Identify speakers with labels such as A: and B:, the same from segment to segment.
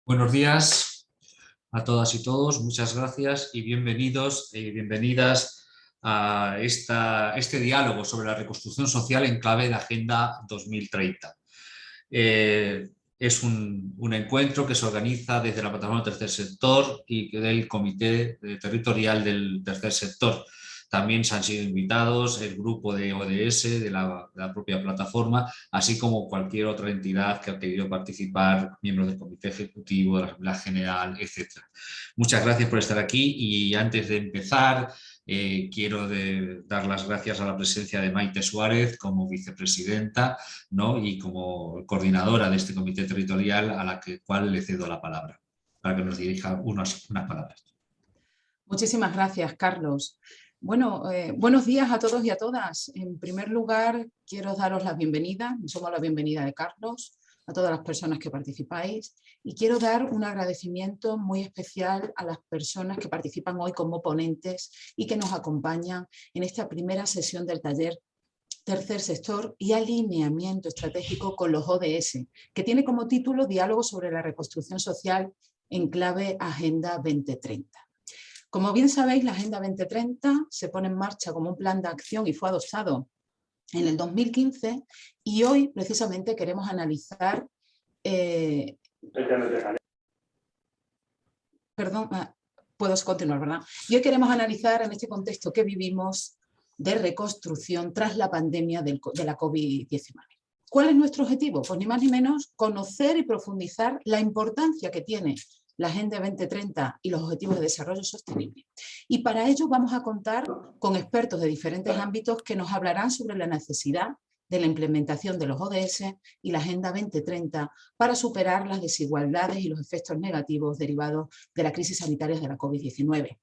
A: Buenos días a todas y todos, muchas gracias y bienvenidos y bienvenidas a este diálogo sobre la reconstrucción social en clave de Agenda 2030. Es un encuentro que se organiza desde la Plataforma del Tercer Sector y del Comité Territorial del Tercer Sector. También se han sido invitados el grupo de ODS de la propia plataforma, así como cualquier otra entidad que ha querido participar, miembros del Comité Ejecutivo, de la Asamblea General, etc. Muchas gracias por estar aquí y antes de empezar quiero dar las gracias a la presencia de Maite Suárez como vicepresidenta, ¿no? Y como coordinadora de este comité territorial a la cual le cedo la palabra para que nos dirija unas palabras.
B: Muchísimas gracias, Carlos. Bueno, buenos días a todos y a todas. En primer lugar, quiero daros la bienvenida, somos la bienvenida de Carlos, a todas las personas que participáis, y quiero dar un agradecimiento muy especial a las personas que participan hoy como ponentes y que nos acompañan en esta primera sesión del taller Tercer Sector y Alineamiento Estratégico con los ODS, que tiene como título Diálogo sobre la reconstrucción social en clave Agenda 2030. Como bien sabéis, la Agenda 2030 se pone en marcha como un plan de acción y fue adoptado en el 2015 y hoy precisamente queremos analizar... Perdón, puedo continuar, ¿verdad? Y hoy queremos analizar en este contexto que vivimos de reconstrucción tras la pandemia de la COVID-19. ¿Cuál es nuestro objetivo? Pues ni más ni menos conocer y profundizar la importancia que tiene la Agenda 2030 y los Objetivos de Desarrollo Sostenible. Y para ello vamos a contar con expertos de diferentes ámbitos que nos hablarán sobre la necesidad de la implementación de los ODS y la Agenda 2030 para superar las desigualdades y los efectos negativos derivados de la crisis sanitaria de la COVID-19.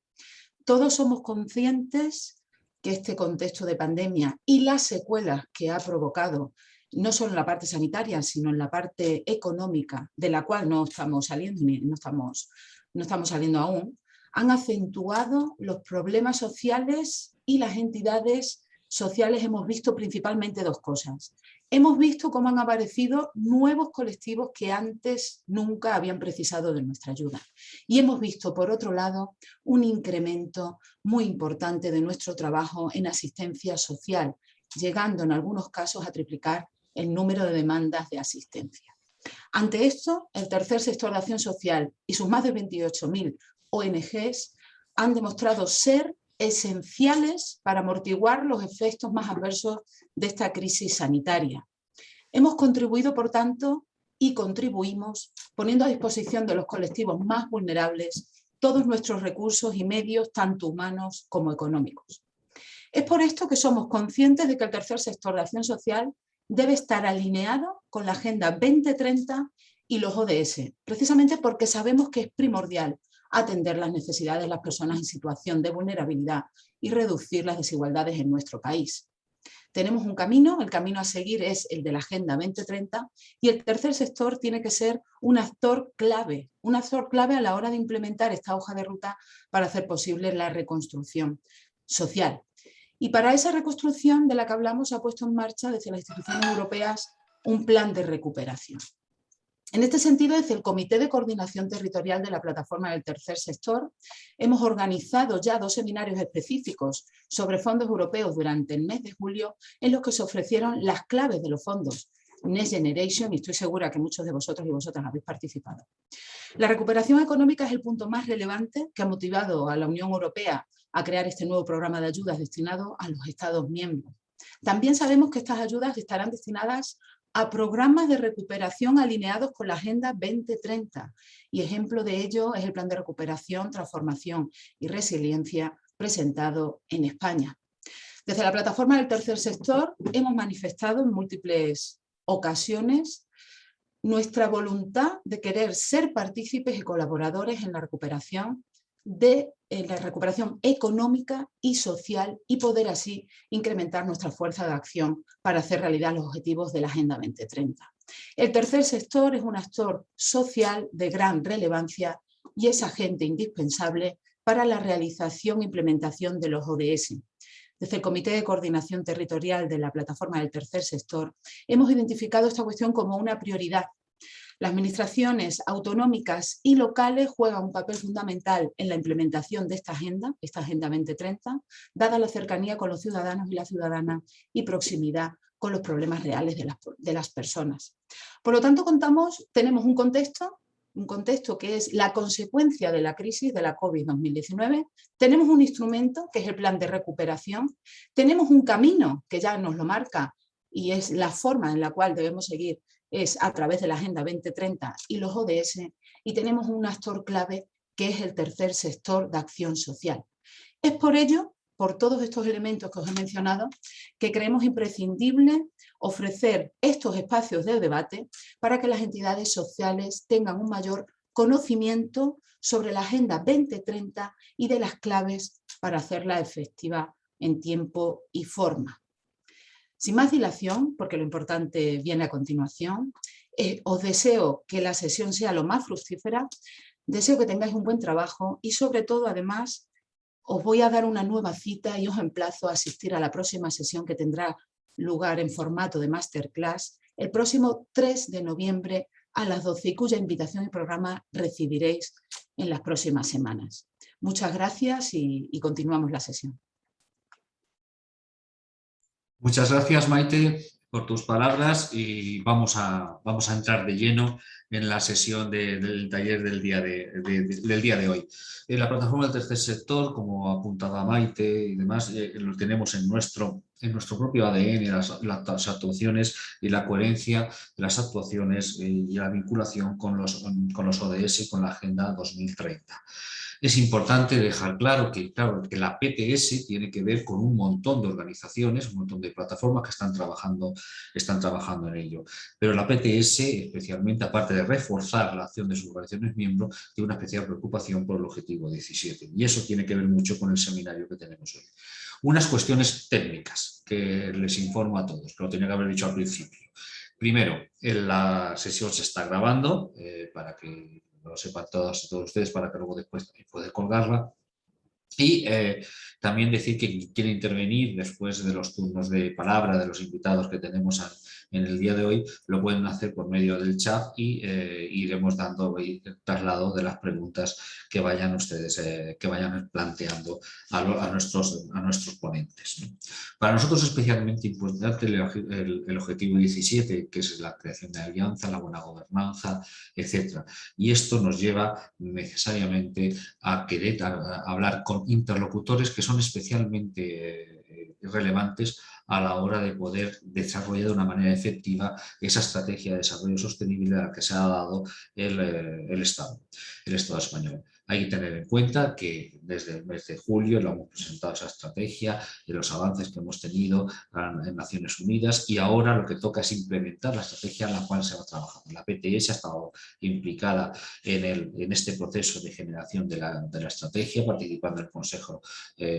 B: Todos somos conscientes que este contexto de pandemia y las secuelas que ha provocado no solo en la parte sanitaria, sino en la parte económica, de la cual no estamos saliendo, no estamos saliendo aún, han acentuado los problemas sociales y las entidades sociales. Hemos visto principalmente dos cosas. Hemos visto cómo han aparecido nuevos colectivos que antes nunca habían precisado de nuestra ayuda. Y hemos visto, por otro lado, un incremento muy importante de nuestro trabajo en asistencia social, llegando en algunos casos a triplicar el número de demandas de asistencia. Ante esto, el Tercer Sector de Acción Social y sus más de 28.000 ONGs han demostrado ser esenciales para amortiguar los efectos más adversos de esta crisis sanitaria. Hemos contribuido, por tanto, y contribuimos poniendo a disposición de los colectivos más vulnerables todos nuestros recursos y medios, tanto humanos como económicos. Es por esto que somos conscientes de que el Tercer Sector de Acción Social debe estar alineado con la Agenda 2030 y los ODS, precisamente porque sabemos que es primordial atender las necesidades de las personas en situación de vulnerabilidad y reducir las desigualdades en nuestro país. Tenemos un camino, el camino a seguir es el de la Agenda 2030 y el tercer sector tiene que ser un actor clave a la hora de implementar esta hoja de ruta para hacer posible la reconstrucción social. Y para esa reconstrucción de la que hablamos se ha puesto en marcha desde las instituciones europeas un plan de recuperación. En este sentido, desde el Comité de Coordinación Territorial de la Plataforma del Tercer Sector, hemos organizado ya 2 seminarios específicos sobre fondos europeos durante el mes de julio, en los que se ofrecieron las claves de los fondos Next Generation, y estoy segura que muchos de vosotros y vosotras habéis participado. La recuperación económica es el punto más relevante que ha motivado a la Unión Europea a crear este nuevo programa de ayudas destinado a los Estados miembros. También sabemos que estas ayudas estarán destinadas a programas de recuperación alineados con la Agenda 2030, y ejemplo de ello es el Plan de Recuperación, Transformación y Resiliencia presentado en España. Desde la Plataforma del Tercer Sector hemos manifestado en múltiples ocasiones nuestra voluntad de querer ser partícipes y colaboradores en la recuperación económica y social, y poder así incrementar nuestra fuerza de acción para hacer realidad los objetivos de la Agenda 2030. El tercer sector es un actor social de gran relevancia y es agente indispensable para la realización e implementación de los ODS. Desde el Comité de Coordinación Territorial de la Plataforma del Tercer Sector hemos identificado esta cuestión como una prioridad. Las administraciones autonómicas y locales juegan un papel fundamental en la implementación de esta Agenda 2030, dada la cercanía con los ciudadanos y las ciudadanas y proximidad con los problemas reales de las personas. Por lo tanto, tenemos un contexto que es la consecuencia de la crisis de la COVID-2019, tenemos un instrumento que es el plan de recuperación, tenemos un camino que ya nos lo marca y es la forma en la cual debemos seguir, es a través de la Agenda 2030 y los ODS, y tenemos un actor clave que es el tercer sector de acción social. Es por ello, por todos estos elementos que os he mencionado, que creemos imprescindible ofrecer estos espacios de debate para que las entidades sociales tengan un mayor conocimiento sobre la Agenda 2030 y de las claves para hacerla efectiva en tiempo y forma. Sin más dilación, porque lo importante viene a continuación, os deseo que la sesión sea lo más fructífera, deseo que tengáis un buen trabajo y sobre todo, además, os voy a dar una nueva cita y os emplazo a asistir a la próxima sesión que tendrá lugar en formato de masterclass el próximo 3 de noviembre a las 12 y cuya invitación y programa recibiréis en las próximas semanas. Muchas gracias y continuamos la sesión.
A: Muchas gracias, Maite, por tus palabras y vamos a entrar de lleno en la sesión del taller del día de hoy. La plataforma del tercer sector, como apuntaba Maite y demás, lo tenemos en nuestro propio ADN, las actuaciones y la coherencia de las actuaciones y la vinculación con los ODS y con la Agenda 2030. Es importante dejar claro que la PTS tiene que ver con un montón de organizaciones, un montón de plataformas que están trabajando en ello. Pero la PTS, especialmente, aparte de reforzar la acción de sus organizaciones miembros, tiene una especial preocupación por el objetivo 17. Y eso tiene que ver mucho con el seminario que tenemos hoy. Unas cuestiones técnicas que les informo a todos, que lo tenía que haber dicho al principio. Primero, la sesión se está grabando para que lo sepan todos ustedes, para que luego después puedan colgarla. Y también decir que quien quiere intervenir después de los turnos de palabra de los invitados que tenemos en el día de hoy, lo pueden hacer por medio del chat y iremos dando traslado de las preguntas que vayan ustedes que vayan planteando a nuestros ponentes, ¿no? Para nosotros es especialmente importante el objetivo 17, que es la creación de alianza, la buena gobernanza, etc. Y esto nos lleva necesariamente a querer hablar con interlocutores que son especialmente relevantes a la hora de poder desarrollar de una manera efectiva esa estrategia de desarrollo sostenible a la que se ha dado el Estado español. Hay que tener en cuenta que desde el mes de julio lo hemos presentado esa estrategia, de los avances que hemos tenido en Naciones Unidas, y ahora lo que toca es implementar la estrategia en la cual se va trabajando. La PTS ha estado implicada en este proceso de generación de la estrategia, participando en el Consejo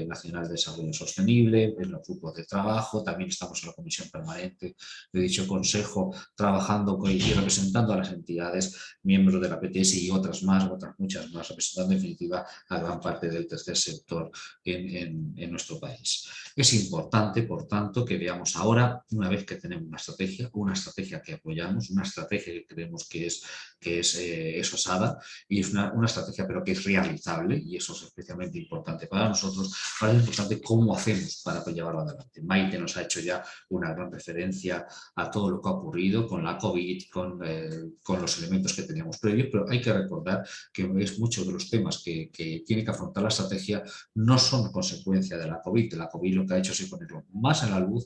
A: Nacional de Desarrollo Sostenible, en los grupos de trabajo, también estamos en la comisión permanente de dicho consejo, trabajando y representando a las entidades miembros de la PTS y otras muchas más, representando en definitiva a gran parte del tercer sector en nuestro país. Es importante, por tanto, que veamos ahora, una vez que tenemos una estrategia que apoyamos, una estrategia que creemos que es osada y es una estrategia pero que es realizable, y eso es especialmente importante para nosotros. Ahora es importante cómo hacemos para llevarlo adelante. Maite nos ha hecho ya una gran referencia a todo lo que ha ocurrido con la COVID, con los elementos que teníamos previos, pero hay que recordar que muchos de los temas que tiene que afrontar la estrategia no son consecuencia de la COVID. De la COVID lo que ha hecho es ponerlo más en la luz,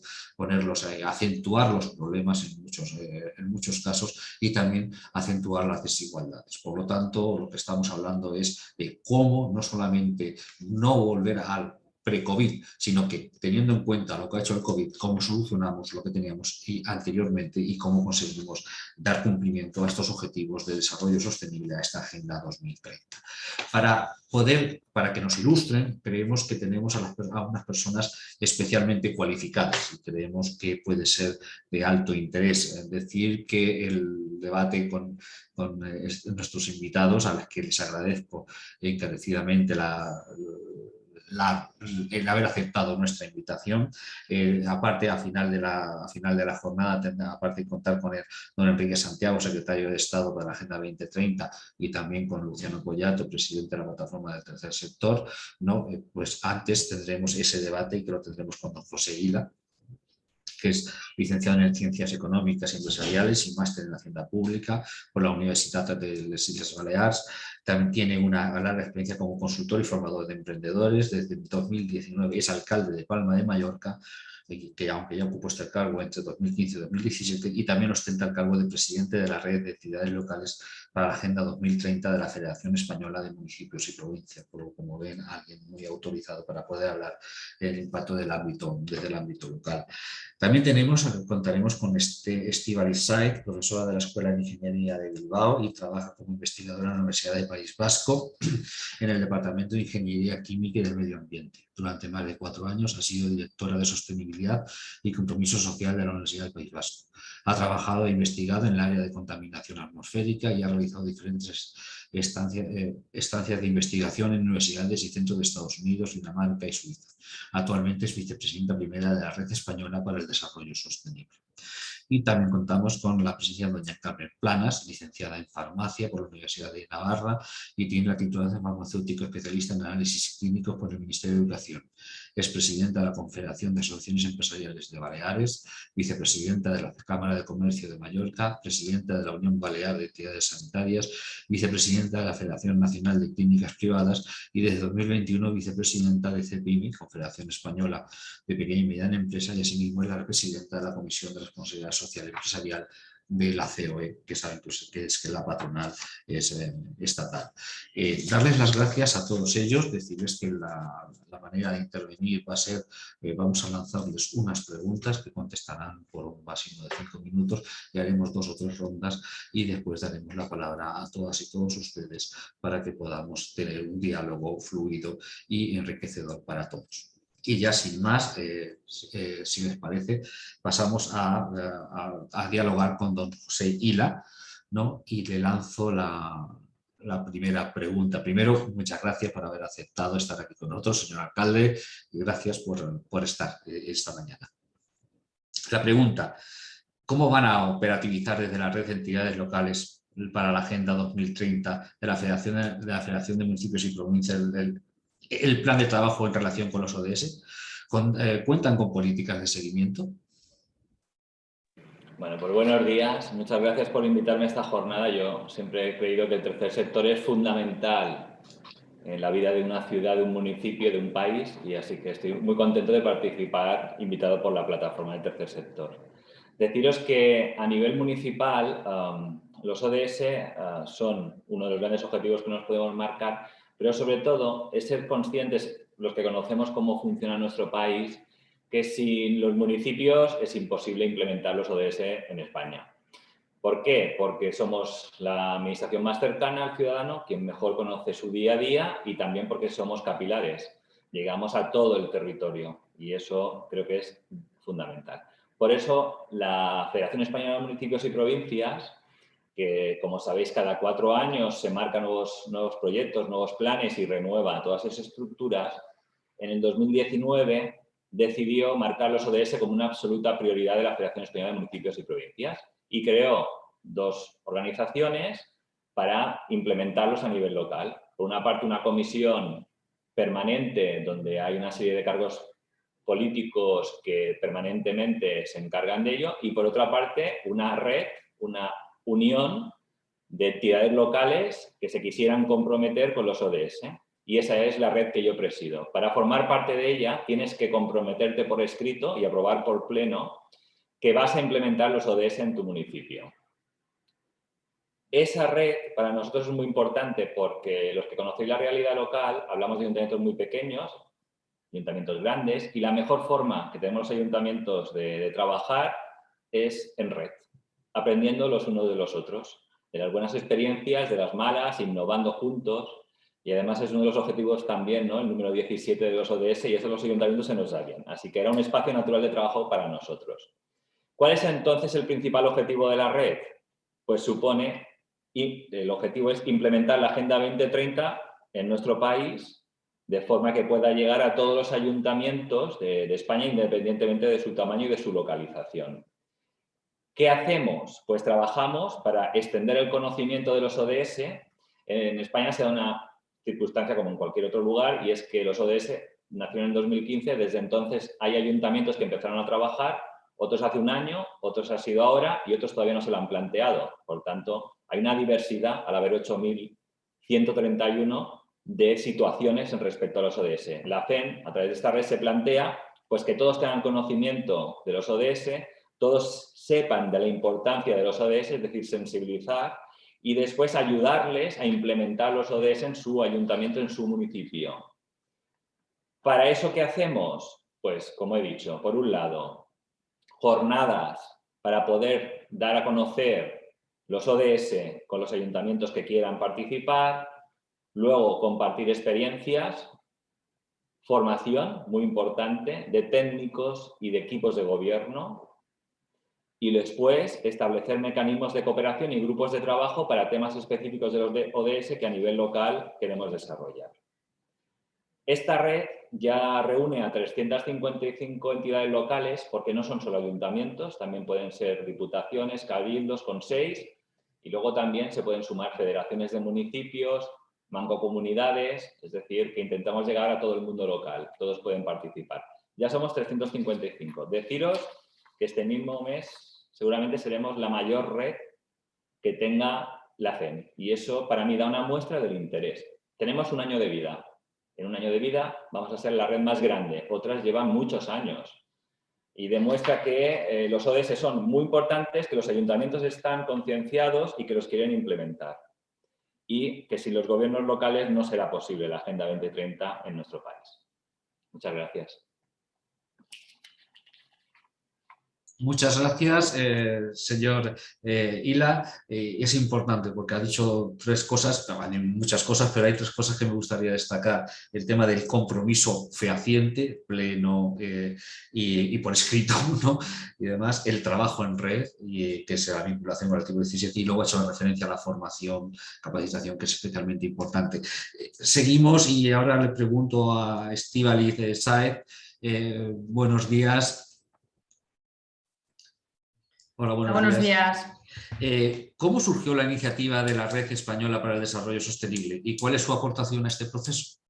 A: acentuar los problemas en muchos casos y también acentuar las desigualdades. Por lo tanto, lo que estamos hablando es de cómo no solamente no volver al pre-COVID, sino que teniendo en cuenta lo que ha hecho el COVID, cómo solucionamos lo que teníamos anteriormente y cómo conseguimos dar cumplimiento a estos objetivos de desarrollo sostenible, a esta Agenda 2030. Para que nos ilustren, creemos que tenemos a unas personas especialmente cualificadas y creemos que puede ser de alto interés. Es decir, que el debate con nuestros invitados, a los que les agradezco encarecidamente el haber aceptado nuestra invitación. Aparte, a final de la jornada, aparte de contar con don Enrique Santiago, secretario de Estado para la Agenda 2030, y también con Luciano Pollato, presidente de la plataforma del tercer sector, ¿no? Pues antes tendremos ese debate y que lo tendremos con don José Ila, que es licenciado en Ciencias Económicas y Empresariales y máster en Hacienda Pública por la Universitat de les Illes Balears. También tiene una larga experiencia como consultor y formador de emprendedores. Desde 2019 es alcalde de Palma de Mallorca, que aunque ya ocupó este cargo entre 2015 y 2017, y también ostenta el cargo de presidente de la Red de Entidades Locales para la Agenda 2030 de la Federación Española de Municipios y Provincias, por lo como ven, alguien muy autorizado para poder hablar del impacto desde el ámbito local. También contaremos con Estíbaliz Saez, profesora de la Escuela de Ingeniería de Bilbao y trabaja como investigadora en la Universidad del País Vasco en el Departamento de Ingeniería Química y del Medio Ambiente. Durante más de 4 años ha sido directora de Sostenibilidad y Compromiso Social de la Universidad del País Vasco. Ha trabajado e investigado en el área de contaminación atmosférica y ha realizado diferentes estancias de investigación en universidades y centros de Estados Unidos, Dinamarca y Suiza. Actualmente es vicepresidenta primera de la Red Española para el Desarrollo Sostenible. Y también contamos con la presencia de doña Carmen Planas, licenciada en Farmacia por la Universidad de Navarra y tiene la titulación de farmacéutico especialista en análisis clínicos por el Ministerio de Educación. Es presidenta de la Confederación de Asociaciones Empresariales de Baleares, vicepresidenta de la Cámara de Comercio de Mallorca, presidenta de la Unión Balear de Entidades Sanitarias, vicepresidenta de la Federación Nacional de Clínicas Privadas y desde 2021 vicepresidenta de CEPIMI, Confederación Española de Pequeña y Mediana Empresa, y asimismo es la presidenta de la Comisión de Responsabilidad Social y Empresarial de la COE, que saben pues, que es que la patronal es estatal. Darles las gracias a todos ellos, decirles que la manera de intervenir va a ser, vamos a lanzarles unas preguntas que contestarán por un máximo de 5 minutos y haremos 2 o 3 rondas y después daremos la palabra a todas y todos ustedes para que podamos tener un diálogo fluido y enriquecedor para todos. Y ya sin más, si les parece, pasamos a dialogar con don José Ila, ¿no? Y le lanzo la primera pregunta. Primero, muchas gracias por haber aceptado estar aquí con nosotros, señor alcalde, y gracias por estar esta mañana. La pregunta: ¿cómo van a operativizar desde la red de entidades locales para la Agenda 2030 de la Federación de Municipios y Provincias el plan de trabajo en relación con los ODS? ¿Cuentan con políticas de seguimiento?
C: Bueno, pues buenos días. Muchas gracias por invitarme a esta jornada. Yo siempre he creído que el tercer sector es fundamental en la vida de una ciudad, de un municipio, de un país, y así que estoy muy contento de participar, invitado por la plataforma del tercer sector. Deciros que a nivel municipal los ODS son uno de los grandes objetivos que nos podemos marcar, pero sobre todo es ser conscientes, los que conocemos cómo funciona nuestro país, que sin los municipios es imposible implementar los ODS en España. ¿Por qué? Porque somos la administración más cercana al ciudadano, quien mejor conoce su día a día, y también porque somos capilares. Llegamos a todo el territorio y eso creo que es fundamental. Por eso la Federación Española de Municipios y Provincias, que como sabéis cada 4 años se marcan nuevos proyectos, nuevos planes y renueva todas esas estructuras, en el 2019 decidió marcar los ODS como una absoluta prioridad de la Federación Española de Municipios y Provincias y creó 2 organizaciones para implementarlos a nivel local. Por una parte, una comisión permanente donde hay una serie de cargos políticos que permanentemente se encargan de ello, y por otra parte una red, una unión de entidades locales que se quisieran comprometer con los ODS. Y esa es la red que yo presido. Para formar parte de ella tienes que comprometerte por escrito y aprobar por pleno que vas a implementar los ODS en tu municipio. Esa red para nosotros es muy importante porque los que conocéis la realidad local, hablamos de ayuntamientos muy pequeños, ayuntamientos grandes, y la mejor forma que tenemos los ayuntamientos de trabajar es en red, aprendiendo los unos de los otros, de las buenas experiencias, de las malas, innovando juntos, y además es uno de los objetivos también, ¿no? El número 17 de los ODS, y eso los ayuntamientos se nos da bien. Así que era un espacio natural de trabajo para nosotros. ¿Cuál es entonces el principal objetivo de la red? Pues supone, y el objetivo es implementar la Agenda 2030 en nuestro país de forma que pueda llegar a todos los ayuntamientos de España, independientemente de su tamaño y de su localización. ¿Qué hacemos? Pues trabajamos para extender el conocimiento de los ODS. En España se da una circunstancia como en cualquier otro lugar, y es que los ODS nacieron en 2015, desde entonces hay ayuntamientos que empezaron a trabajar, otros hace un año, otros ha sido ahora y otros todavía no se lo han planteado. Por tanto, hay una diversidad, al haber 8.131 de situaciones en respecto a los ODS. La CEN, a través de esta red, se plantea pues, que todos tengan conocimiento de los ODS, todos sepan de la importancia de los ODS, es decir, sensibilizar, y después ayudarles a implementar los ODS en su ayuntamiento, en su municipio. ¿Para eso qué hacemos? Pues, como he dicho, por un lado, jornadas para poder dar a conocer los ODS con los ayuntamientos que quieran participar, luego compartir experiencias, formación, muy importante, de técnicos y de equipos de gobierno, y después establecer mecanismos de cooperación y grupos de trabajo para temas específicos de los ODS que a nivel local queremos desarrollar. Esta red ya reúne a 355 entidades locales, porque no son solo ayuntamientos, también pueden ser diputaciones, cabildos, consejos, y luego también se pueden sumar federaciones de municipios, mancomunidades, es decir, que intentamos llegar a todo el mundo local, todos pueden participar. Ya somos 355. Deciros que este mismo mes seguramente seremos la mayor red que tenga la CEN, y eso para mí da una muestra del interés. Tenemos un año de vida. En un año de vida vamos a ser la red más grande, otras llevan muchos años. Y demuestra que los ODS son muy importantes, que los ayuntamientos están concienciados y que los quieren implementar. Y que sin los gobiernos locales no será posible la Agenda 2030 en nuestro país. Muchas gracias.
A: Muchas gracias, señor Ila. Es importante porque ha dicho tres cosas, hay muchas cosas, pero hay tres cosas que me gustaría destacar. El tema del compromiso fehaciente, pleno y por escrito, ¿no? Y además el trabajo en red, que es la vinculación con el artículo 17, y luego ha hecho referencia a la formación, capacitación, que es especialmente importante. Seguimos y ahora le pregunto a Estíbaliz Sáez. Buenos días. Hola, buenos días. ¿Cómo surgió la iniciativa de la Red Española para el Desarrollo Sostenible y cuál es su aportación a este proceso?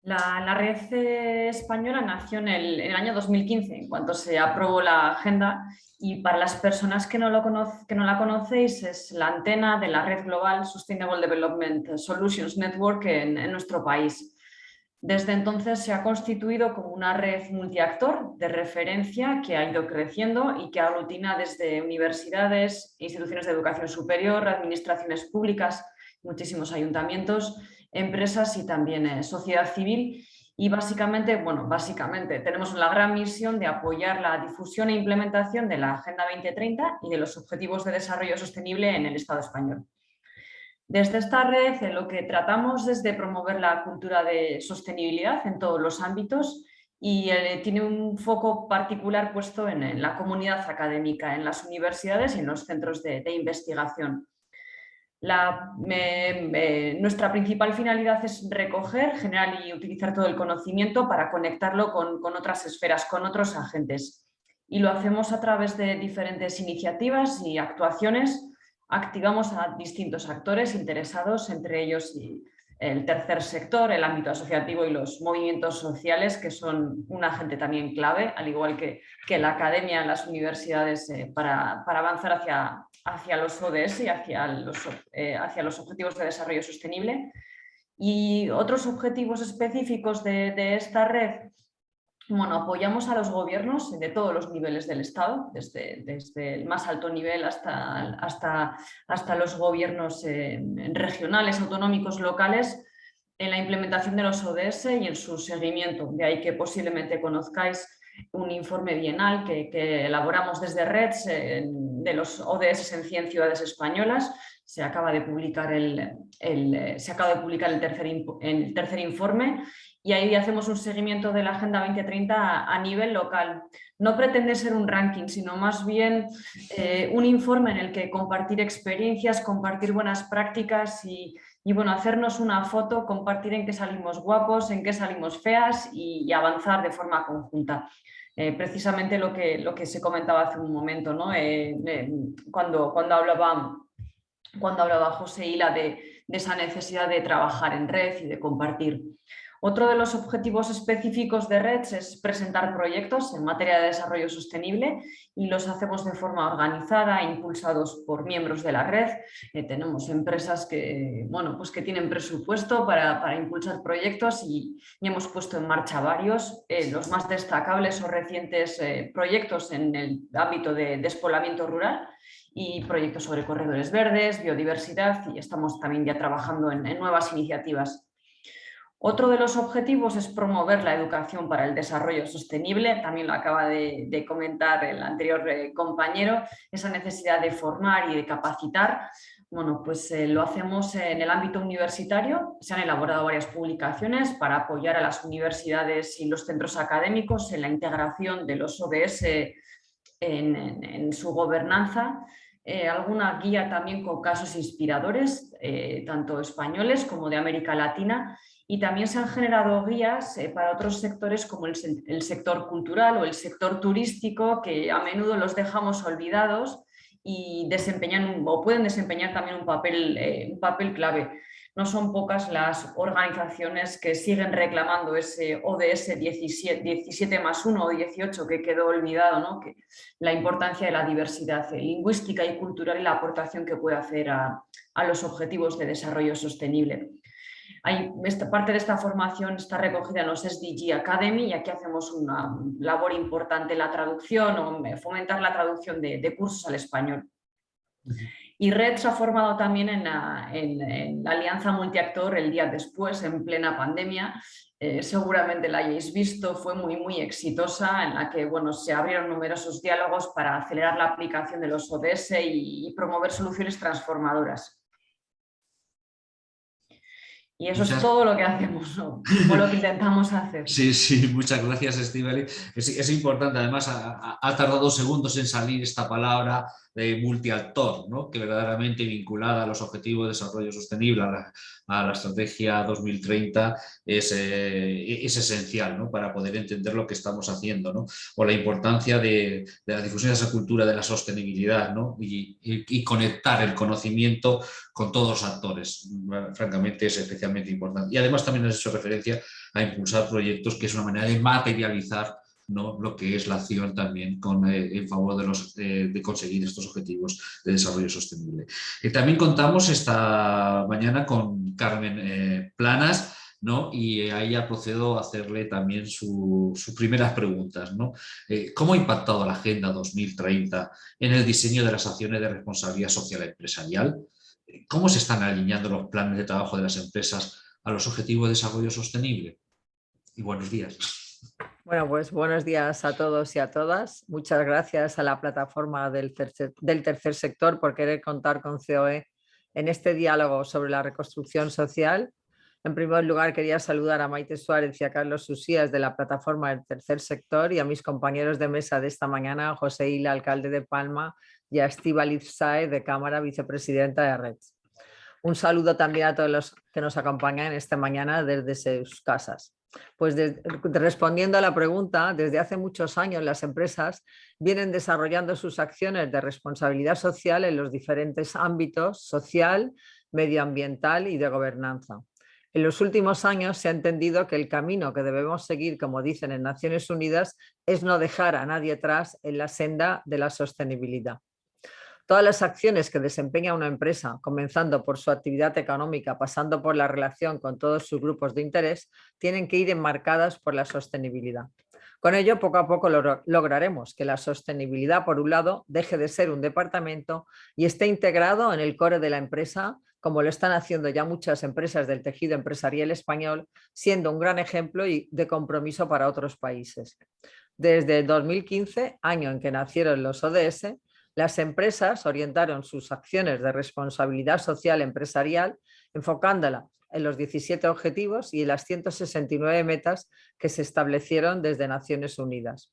D: La Red Española nació en el año 2015, en cuanto se aprobó la agenda, y para las personas que no la conocéis, es la antena de la Red Global Sustainable Development Solutions Network en nuestro país. Desde entonces se ha constituido como una red multiactor de referencia que ha ido creciendo y que aglutina desde universidades, instituciones de educación superior, administraciones públicas, muchísimos ayuntamientos, empresas y también sociedad civil. Y básicamente tenemos la gran misión de apoyar la difusión e implementación de la Agenda 2030 y de los Objetivos de Desarrollo Sostenible en el Estado español. Desde esta red lo que tratamos es de promover la cultura de sostenibilidad en todos los ámbitos y tiene un foco particular puesto en la comunidad académica, en las universidades y en los centros de investigación. Nuestra principal finalidad es recoger, generar y utilizar todo el conocimiento para conectarlo con otras esferas, con otros agentes. Y lo hacemos a través de diferentes iniciativas y actuaciones. Activamos a distintos actores interesados, entre ellos el tercer sector, el ámbito asociativo y los movimientos sociales, que son un agente también clave, al igual que la academia, las universidades, para avanzar hacia los ODS y hacia los Objetivos de Desarrollo Sostenible. Y otros objetivos específicos de esta red. Apoyamos a los gobiernos de todos los niveles del Estado, desde el más alto nivel hasta los gobiernos regionales, autonómicos, locales, en la implementación de los ODS y en su seguimiento. De ahí que posiblemente conozcáis un informe bienal que elaboramos desde REDS de los ODS en 100 ciudades españolas. Se acaba de publicar el tercer informe. Y ahí hacemos un seguimiento de la Agenda 2030 a nivel local. No pretende ser un ranking, sino más bien un informe en el que compartir experiencias, compartir buenas prácticas y y bueno, hacernos una foto, compartir en qué salimos guapos, en qué salimos feas y avanzar de forma conjunta. Precisamente lo que se comentaba hace un momento, ¿no? Cuando hablaba José Hila de esa necesidad de trabajar en red y de compartir. Otro de los objetivos específicos de REDS es presentar proyectos en materia de desarrollo sostenible y los hacemos de forma organizada, impulsados por miembros de la red. Tenemos empresas que, bueno, pues que tienen presupuesto para impulsar proyectos y hemos puesto en marcha varios. Los más destacables o recientes proyectos en el ámbito de despoblamiento rural y proyectos sobre corredores verdes, biodiversidad, y estamos también ya trabajando en nuevas iniciativas. Otro de los objetivos es promover la educación para el desarrollo sostenible, también lo acaba de comentar el anterior compañero, esa necesidad de formar y de capacitar. Bueno, pues lo hacemos en el ámbito universitario, se han elaborado varias publicaciones para apoyar a las universidades y los centros académicos en la integración de los ODS en su gobernanza. Alguna guía también con casos inspiradores, tanto españoles como de América Latina, y también se han generado guías para otros sectores como el sector cultural o el sector turístico, que a menudo los dejamos olvidados y desempeñan o pueden desempeñar también un papel clave. No son pocas las organizaciones que siguen reclamando ese ODS 17+1 o 18 que quedó olvidado, ¿no? Que la importancia de la diversidad lingüística y cultural y la aportación que puede hacer a los objetivos de desarrollo sostenible. Parte de esta formación está recogida en los SDG Academy y aquí hacemos una labor importante en la traducción o fomentar la traducción de cursos al español. Y REDS ha formado también en la alianza multiactor el día después, en plena pandemia. Seguramente la hayáis visto, fue muy exitosa, en la que bueno, se abrieron numerosos diálogos para acelerar la aplicación de los ODS y promover soluciones transformadoras. Y eso es todo lo que hacemos, ¿no? O lo que intentamos hacer.
A: Sí, muchas gracias, Estíbaliz. Es importante, además ha tardado segundos en salir esta palabra de multiactor, ¿no? Que verdaderamente vinculada a los objetivos de desarrollo sostenible, a la estrategia 2030, es esencial, ¿no? Para poder entender lo que estamos haciendo, ¿no? O la importancia de la difusión de esa cultura de la sostenibilidad, ¿no? Y conectar el conocimiento con todos los actores. Francamente es especialmente importante. Y además también has hecho referencia a impulsar proyectos, que es una manera de materializar, ¿no? Lo que es la acción también en favor de conseguir estos objetivos de desarrollo sostenible. También contamos esta mañana con Carmen Planas, ¿no? Y a ella procedo a hacerle también sus primeras preguntas, ¿no? ¿Cómo ha impactado la Agenda 2030 en el diseño de las acciones de responsabilidad social empresarial? ¿Cómo se están alineando los planes de trabajo de las empresas a los objetivos de desarrollo sostenible? Y buenos días.
E: Bueno, pues buenos días a todos y a todas. Muchas gracias a la plataforma del tercer sector por querer contar con COE en este diálogo sobre la reconstrucción social. En primer lugar, quería saludar a Maite Suárez y a Carlos Susías de la plataforma del tercer sector y a mis compañeros de mesa de esta mañana, a José Hila, alcalde de Palma, y a Estíbaliz Sáez, de Cámara, vicepresidenta de REDS. Un saludo también a todos los que nos acompañan esta mañana desde sus casas. Pues respondiendo a la pregunta, desde hace muchos años las empresas vienen desarrollando sus acciones de responsabilidad social en los diferentes ámbitos social, medioambiental y de gobernanza. En los últimos años se ha entendido que el camino que debemos seguir, como dicen en Naciones Unidas, es no dejar a nadie atrás en la senda de la sostenibilidad. Todas las acciones que desempeña una empresa, comenzando por su actividad económica, pasando por la relación con todos sus grupos de interés, tienen que ir enmarcadas por la sostenibilidad. Con ello, poco a poco lograremos que la sostenibilidad, por un lado, deje de ser un departamento y esté integrado en el core de la empresa, como lo están haciendo ya muchas empresas del tejido empresarial español, siendo un gran ejemplo de compromiso para otros países. Desde el 2015, año en que nacieron los ODS, las empresas orientaron sus acciones de responsabilidad social empresarial enfocándola en los 17 objetivos y en las 169 metas que se establecieron desde Naciones Unidas.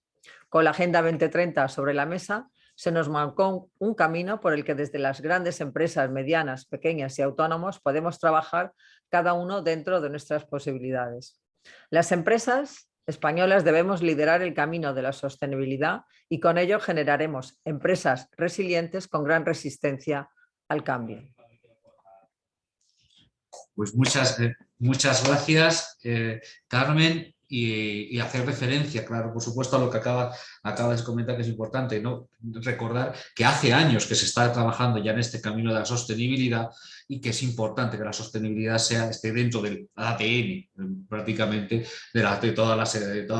E: Con la Agenda 2030 sobre la mesa, se nos marcó un camino por el que desde las grandes empresas, medianas, pequeñas y autónomos podemos trabajar cada uno dentro de nuestras posibilidades. Las empresas españolas debemos liderar el camino de la sostenibilidad y con ello generaremos empresas resilientes con gran resistencia al cambio.
A: Pues muchas gracias, Carmen, y hacer referencia, claro, por supuesto, a lo que acabas de comentar, que es importante, ¿no? Recordar que hace años que se está trabajando ya en este camino de la sostenibilidad y que es importante que la sostenibilidad esté dentro del ADN prácticamente de todas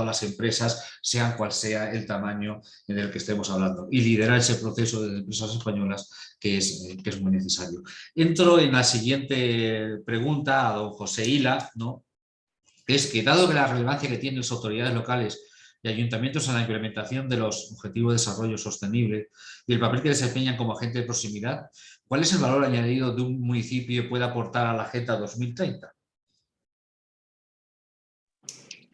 A: las empresas, sean cual sea el tamaño en el que estemos hablando, y liderar ese proceso de empresas españolas que es muy necesario. Entro en la siguiente pregunta a don José Hila, ¿no? Es que dado que la relevancia que tienen las autoridades locales y ayuntamientos en la implementación de los Objetivos de Desarrollo Sostenible y el papel que desempeñan como agente de proximidad, ¿cuál es el valor añadido de un municipio que puede aportar a la Agenda 2030?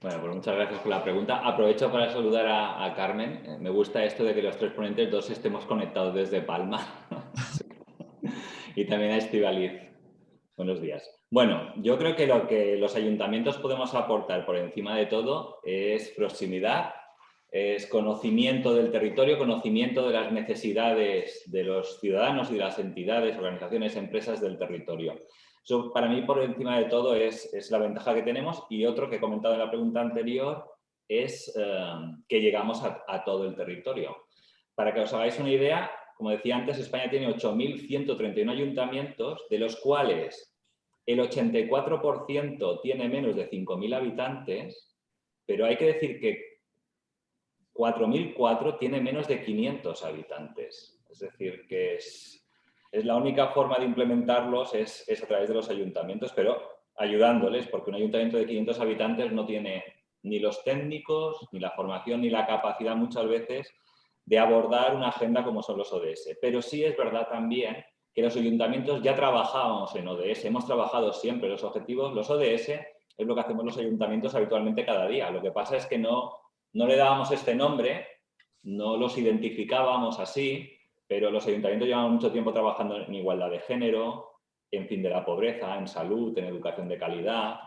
C: Bueno, pues muchas gracias por la pregunta. Aprovecho para saludar a Carmen. Me gusta esto de que los tres ponentes dos estemos conectados desde Palma. Y también a Estíbaliz. Buenos días. Bueno, yo creo que lo que los ayuntamientos podemos aportar por encima de todo es proximidad, es conocimiento del territorio, conocimiento de las necesidades de los ciudadanos y de las entidades, organizaciones, empresas del territorio. Eso para mí por encima de todo es la ventaja que tenemos, y otro que he comentado en la pregunta anterior es que llegamos a todo el territorio. Para que os hagáis una idea, como decía antes, España tiene 8.131 ayuntamientos, de los cuales el 84% tiene menos de 5.000 habitantes, pero hay que decir que 4.004 tiene menos de 500 habitantes. Es decir, que es la única forma de implementarlos es a través de los ayuntamientos, pero ayudándoles, porque un ayuntamiento de 500 habitantes no tiene ni los técnicos, ni la formación, ni la capacidad muchas veces de abordar una agenda como son los ODS. Pero sí es verdad también que los ayuntamientos ya trabajábamos en ODS, hemos trabajado siempre los objetivos, los ODS es lo que hacemos los ayuntamientos habitualmente cada día. Lo que pasa es que no le dábamos este nombre, no los identificábamos así, pero los ayuntamientos llevan mucho tiempo trabajando en igualdad de género, en fin de la pobreza, en salud, en educación de calidad,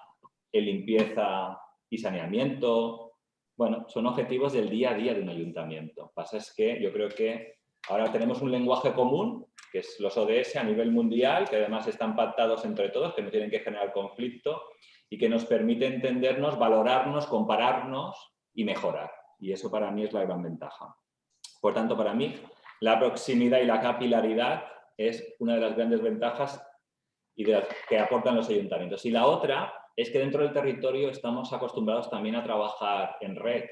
C: en limpieza y saneamiento. Bueno, son objetivos del día a día de un ayuntamiento. Lo que pasa es que yo creo que ahora tenemos un lenguaje común, que es los ODS a nivel mundial, que además están pactados entre todos, que no tienen que generar conflicto y que nos permite entendernos, valorarnos, compararnos y mejorar. Y eso para mí es la gran ventaja. Por tanto, para mí, la proximidad y la capilaridad es una de las grandes ventajas y de las que aportan los ayuntamientos. Y la otra es que dentro del territorio estamos acostumbrados también a trabajar en red.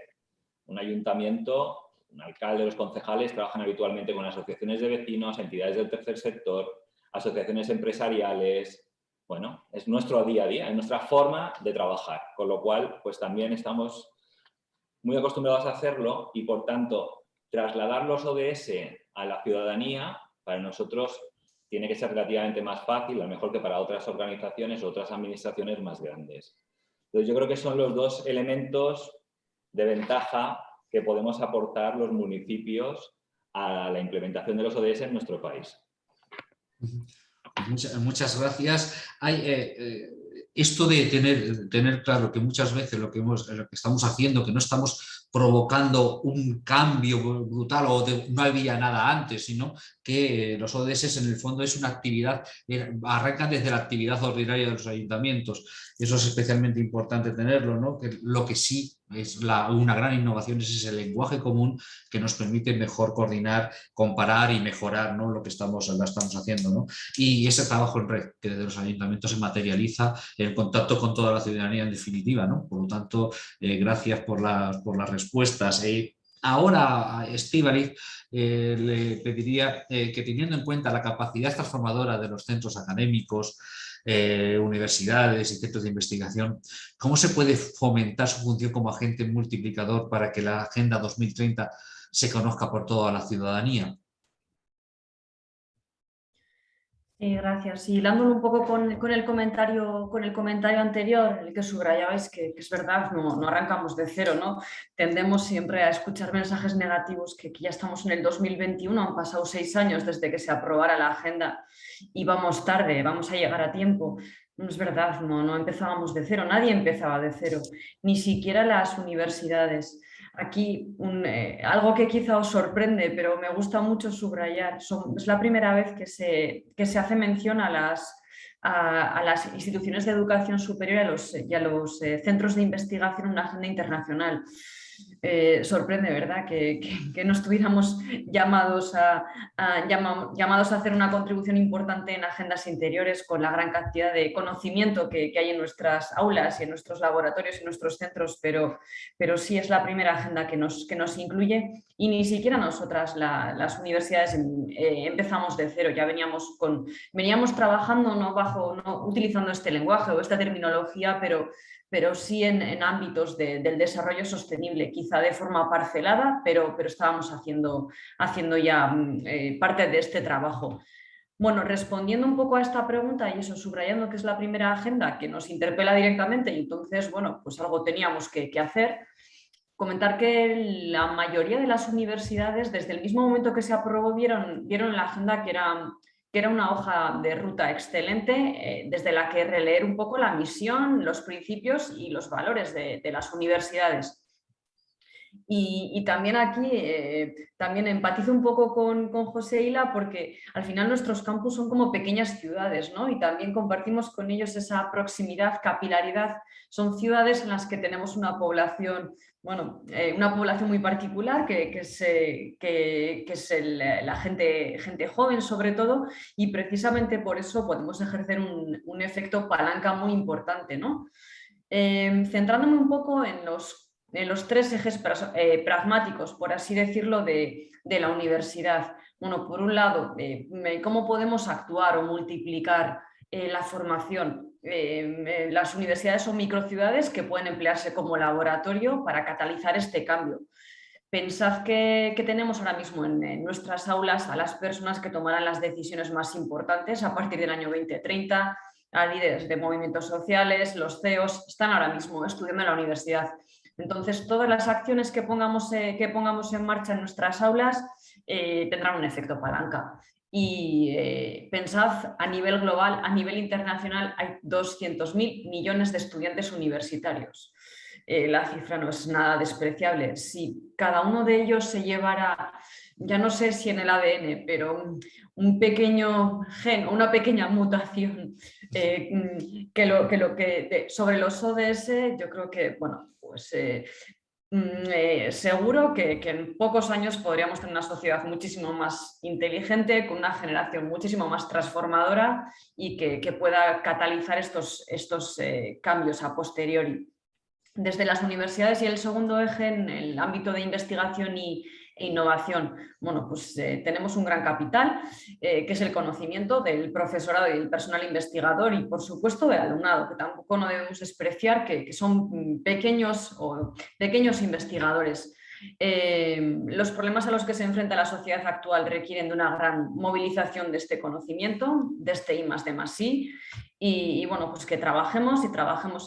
C: Un ayuntamiento, un alcalde, los concejales trabajan habitualmente con asociaciones de vecinos, entidades del tercer sector, asociaciones empresariales. Bueno, es nuestro día a día, es nuestra forma de trabajar, con lo cual pues también estamos muy acostumbrados a hacerlo y por tanto trasladar los ODS a la ciudadanía para nosotros tiene que ser relativamente más fácil, a lo mejor que para otras organizaciones o otras administraciones más grandes. Entonces yo creo que son los dos elementos de ventaja que podemos aportar los municipios a la implementación de los ODS en nuestro país.
A: Muchas gracias. Esto de tener claro que muchas veces lo que estamos haciendo, que no estamos provocando un cambio brutal o no había nada antes, sino que los ODS en el fondo es una actividad, arrancan desde la actividad ordinaria de los ayuntamientos. Eso es especialmente importante tenerlo, ¿no? Que lo que sí es una gran innovación es ese lenguaje común que nos permite mejor coordinar, comparar y mejorar, ¿no? Lo que estamos haciendo, ¿no? Y ese trabajo en red que desde los ayuntamientos se materializa en contacto con toda la ciudadanía en definitiva, ¿no? Por lo tanto, gracias por las respuestas. Ahora a Estíbaliz le pediría que, teniendo en cuenta la capacidad transformadora de los centros académicos, universidades y centros de investigación, ¿cómo se puede fomentar su función como agente multiplicador para que la Agenda 2030 se conozca por toda la ciudadanía?
D: Gracias. Y hilándolo un poco con el comentario anterior, en el que subrayabais que es verdad, no arrancamos de cero, ¿no? Tendemos siempre a escuchar mensajes negativos que ya estamos en el 2021, han pasado 6 años desde que se aprobara la agenda y vamos tarde, vamos a llegar a tiempo. No es verdad, no empezábamos de cero, nadie empezaba de cero, ni siquiera las universidades. Aquí algo que quizá os sorprende, pero me gusta mucho subrayar, es la primera vez que se hace mención a las instituciones de educación superior y a los centros de investigación en una agenda internacional. Sorprende, ¿verdad?, que no estuviéramos llamados a hacer una contribución importante en agendas interiores con la gran cantidad de conocimiento que hay en nuestras aulas y en nuestros laboratorios y en nuestros centros, pero sí es la primera agenda que nos incluye y ni siquiera nosotras, las universidades, empezamos de cero, ya veníamos trabajando no utilizando este lenguaje o esta terminología, pero sí en ámbitos del desarrollo sostenible, quizá de forma parcelada, pero estábamos haciendo ya parte de este trabajo. Bueno, respondiendo un poco a esta pregunta y eso, subrayando que es la primera agenda que nos interpela directamente y entonces, bueno, pues algo teníamos que hacer, comentar que la mayoría de las universidades, desde el mismo momento que se aprobó, vieron la agenda que era una hoja de ruta excelente, desde la que releer un poco la misión, los principios y los valores de las universidades. Y también aquí también empatizo un poco con José Hila, porque al final nuestros campus son como pequeñas ciudades, ¿no? Y también compartimos con ellos esa proximidad, capilaridad. Son ciudades en las que tenemos una población, bueno, una población muy particular, que es la gente joven sobre todo, y precisamente por eso podemos ejercer un efecto palanca muy importante, ¿no? Centrándome un poco en los 3 ejes pragmáticos, por así decirlo, de la universidad. Bueno, por un lado, cómo podemos actuar o multiplicar la formación. Las universidades son microciudades que pueden emplearse como laboratorio para catalizar este cambio. Pensad que tenemos ahora mismo en nuestras aulas a las personas que tomarán las decisiones más importantes a partir del año 2030, a líderes de movimientos sociales, los CEOs, están ahora mismo estudiando en la universidad. Entonces, todas las acciones que pongamos en marcha en nuestras aulas tendrán un efecto palanca. Y pensad, a nivel global, a nivel internacional, hay 200.000 millones de estudiantes universitarios. La cifra no es nada despreciable. Si cada uno de ellos se llevara, ya no sé si en el ADN, pero un pequeño gen o una pequeña mutación sobre los ODS, yo creo que, bueno, pues seguro que en pocos años podríamos tener una sociedad muchísimo más inteligente, con una generación muchísimo más transformadora y que pueda catalizar estos cambios a posteriori. Desde las universidades y el segundo eje en el ámbito de investigación e innovación, bueno, pues tenemos un gran capital que es el conocimiento del profesorado y del personal investigador y por supuesto del alumnado, que tampoco no debemos despreciar que son pequeños investigadores. Los problemas a los que se enfrenta la sociedad actual requieren de una gran movilización de este conocimiento, de este I+D+I, y bueno, pues que trabajemos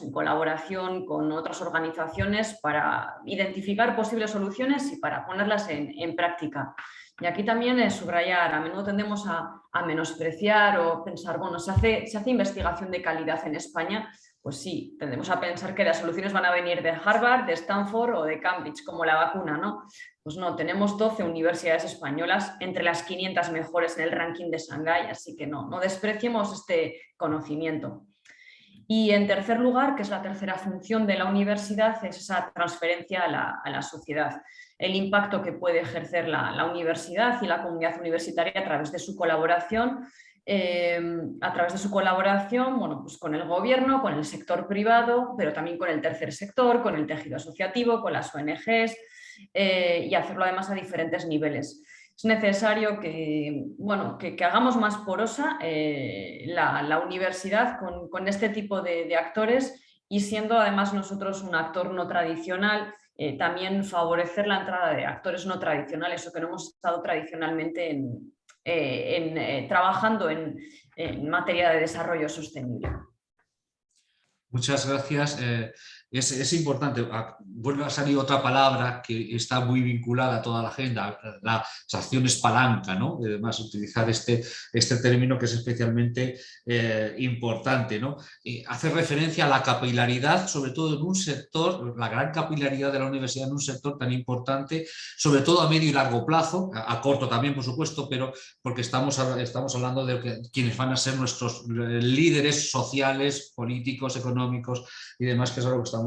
D: en colaboración con otras organizaciones para identificar posibles soluciones y para ponerlas en práctica. Y aquí también es subrayar, a menudo tendemos a menospreciar o pensar, bueno, se hace investigación de calidad en España. Pues sí, tendemos a pensar que las soluciones van a venir de Harvard, de Stanford o de Cambridge, como la vacuna, ¿no? Pues no, tenemos 12 universidades españolas entre las 500 mejores en el ranking de Shanghái, así que no despreciemos este conocimiento. Y en tercer lugar, que es la tercera función de la universidad, es esa transferencia a la sociedad. El impacto que puede ejercer la universidad y la comunidad universitaria a través de su colaboración, bueno, pues con el gobierno, con el sector privado, pero también con el tercer sector, con el tejido asociativo, con las ONGs y hacerlo además a diferentes niveles. Es necesario que hagamos más porosa la universidad con este tipo de actores y siendo además nosotros un actor no tradicional, también favorecer la entrada de actores no tradicionales o que no hemos estado tradicionalmente trabajando en materia de desarrollo sostenible.
A: Muchas gracias. Es importante, vuelve a salir otra palabra que está muy vinculada a toda la agenda, las acciones palanca, ¿no? Además, utilizar este término que es especialmente importante, ¿no? Hace referencia a la capilaridad, sobre todo en un sector, la gran capilaridad de la universidad en un sector tan importante, sobre todo a medio y largo plazo, a corto también, por supuesto, pero porque estamos hablando de quienes van a ser nuestros líderes sociales, políticos, económicos y demás, que es algo que estamos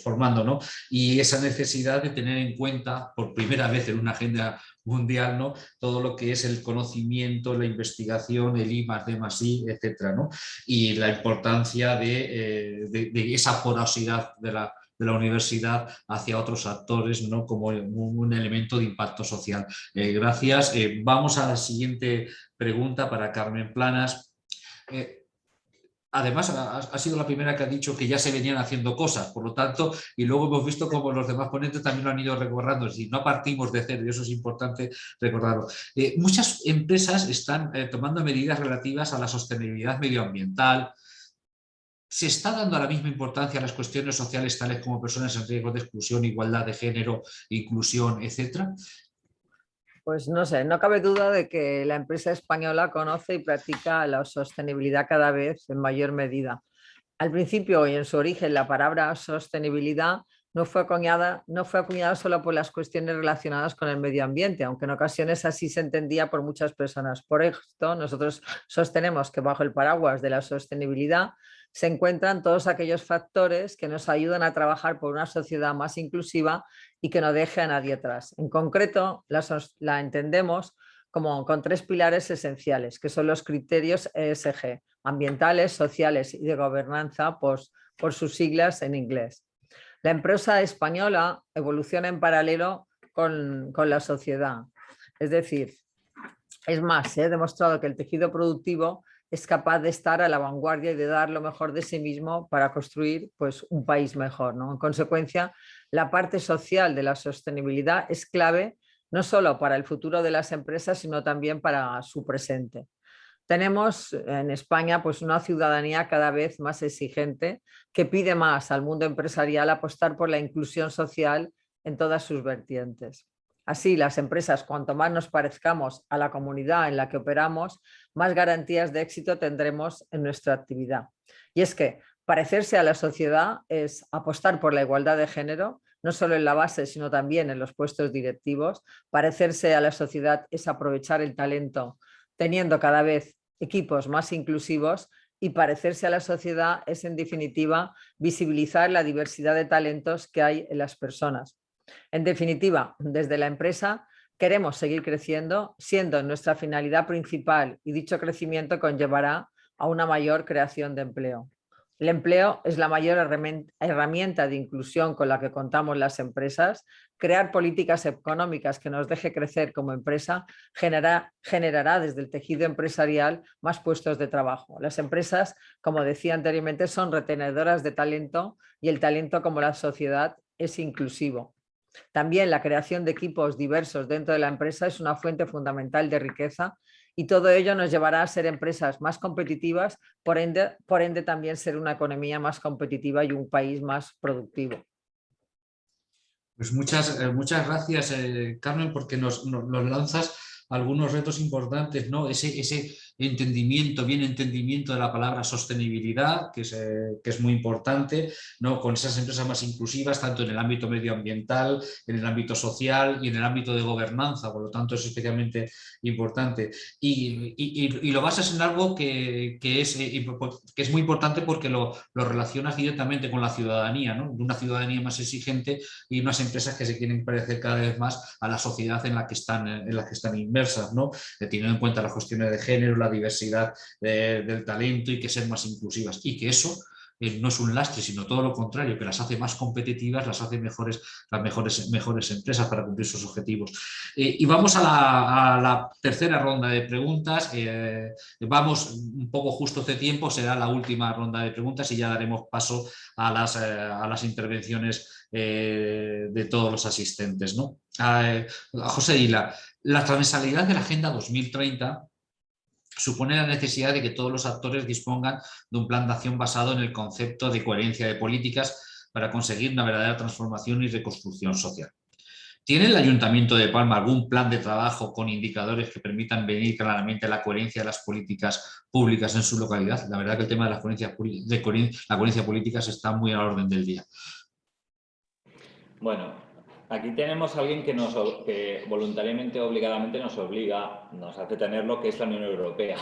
A: formando, ¿no? Y esa necesidad de tener en cuenta por primera vez en una agenda mundial, ¿no? Todo lo que es el conocimiento, la investigación, el I+D+I, etcétera, ¿no? Y la importancia de esa porosidad de la universidad hacia otros actores, ¿no? Como un elemento de impacto social. Gracias. Vamos a la siguiente pregunta para Carmen Planas. Además, ha sido la primera que ha dicho que ya se venían haciendo cosas, por lo tanto, y luego hemos visto cómo los demás ponentes también lo han ido recordando, es decir, no partimos de cero, y eso es importante recordarlo. Muchas empresas están tomando medidas relativas a la sostenibilidad medioambiental. ¿Se está dando la misma importancia a las cuestiones sociales tales como personas en riesgo de exclusión, igualdad de género, inclusión, etcétera?
E: Pues no sé, no cabe duda de que la empresa española conoce y practica la sostenibilidad cada vez en mayor medida. Al principio y en su origen la palabra sostenibilidad no fue acuñada solo por las cuestiones relacionadas con el medio ambiente, aunque en ocasiones así se entendía por muchas personas. Por esto, nosotros sostenemos que bajo el paraguas de la sostenibilidad se encuentran todos aquellos factores que nos ayudan a trabajar por una sociedad más inclusiva y que no deje a nadie atrás. En concreto, la entendemos como con 3 pilares esenciales, que son los criterios ESG, ambientales, sociales y de gobernanza, por sus siglas en inglés. La empresa española evoluciona en paralelo con la sociedad. Es decir, es más, se ha demostrado que el tejido productivo es capaz de estar a la vanguardia y de dar lo mejor de sí mismo para construir, pues, un país mejor, ¿no? En consecuencia, la parte social de la sostenibilidad es clave no solo para el futuro de las empresas, sino también para su presente. Tenemos en España, pues, una ciudadanía cada vez más exigente que pide más al mundo empresarial apostar por la inclusión social en todas sus vertientes. Así, las empresas, cuanto más nos parezcamos a la comunidad en la que operamos, más garantías de éxito tendremos en nuestra actividad. Y es que parecerse a la sociedad es apostar por la igualdad de género, no solo en la base, sino también en los puestos directivos. Parecerse a la sociedad es aprovechar el talento, teniendo cada vez equipos más inclusivos, y parecerse a la sociedad es, en definitiva, visibilizar la diversidad de talentos que hay en las personas. En definitiva, desde la empresa queremos seguir creciendo, siendo nuestra finalidad principal, y dicho crecimiento conllevará a una mayor creación de empleo. El empleo es la mayor herramienta de inclusión con la que contamos las empresas. Crear políticas económicas que nos deje crecer como empresa generará desde el tejido empresarial más puestos de trabajo. Las empresas, como decía anteriormente, son retenedoras de talento, y el talento, como la sociedad, es inclusivo. También la creación de equipos diversos dentro de la empresa es una fuente fundamental de riqueza, y todo ello nos llevará a ser empresas más competitivas, por ende también ser una economía más competitiva y un país más productivo.
A: Pues muchas gracias, Carmen, porque nos lanzas algunos retos importantes, ¿no? Ese entendimiento de la palabra sostenibilidad, que es muy importante, ¿no? Con esas empresas más inclusivas, tanto en el ámbito medioambiental, en el ámbito social y en el ámbito de gobernanza, por lo tanto es especialmente importante. Y lo basas en algo que es muy importante porque lo relacionas directamente con la ciudadanía, ¿no? Una ciudadanía más exigente y unas empresas que se quieren parecer cada vez más a la sociedad en la que están inmersas, ¿no? Teniendo en cuenta las cuestiones de género, la diversidad del talento, y que ser más inclusivas, y que eso no es un lastre, sino todo lo contrario, que las hace más competitivas, las hace mejores empresas para cumplir sus objetivos. Y vamos a la tercera ronda de preguntas. Vamos un poco justos de tiempo, será la última ronda de preguntas y ya daremos paso a las intervenciones de todos los asistentes, ¿no? José Hila, La transversalidad de la Agenda 2030 supone la necesidad de que todos los actores dispongan de un plan de acción basado en el concepto de coherencia de políticas para conseguir una verdadera transformación y reconstrucción social. ¿Tiene el Ayuntamiento de Palma algún plan de trabajo con indicadores que permitan medir claramente la coherencia de las políticas públicas en su localidad? La verdad que el tema de la coherencia política está muy al orden del día.
C: Bueno, aquí tenemos a alguien que voluntariamente, obligadamente nos hace tenerlo, que es la Unión Europea.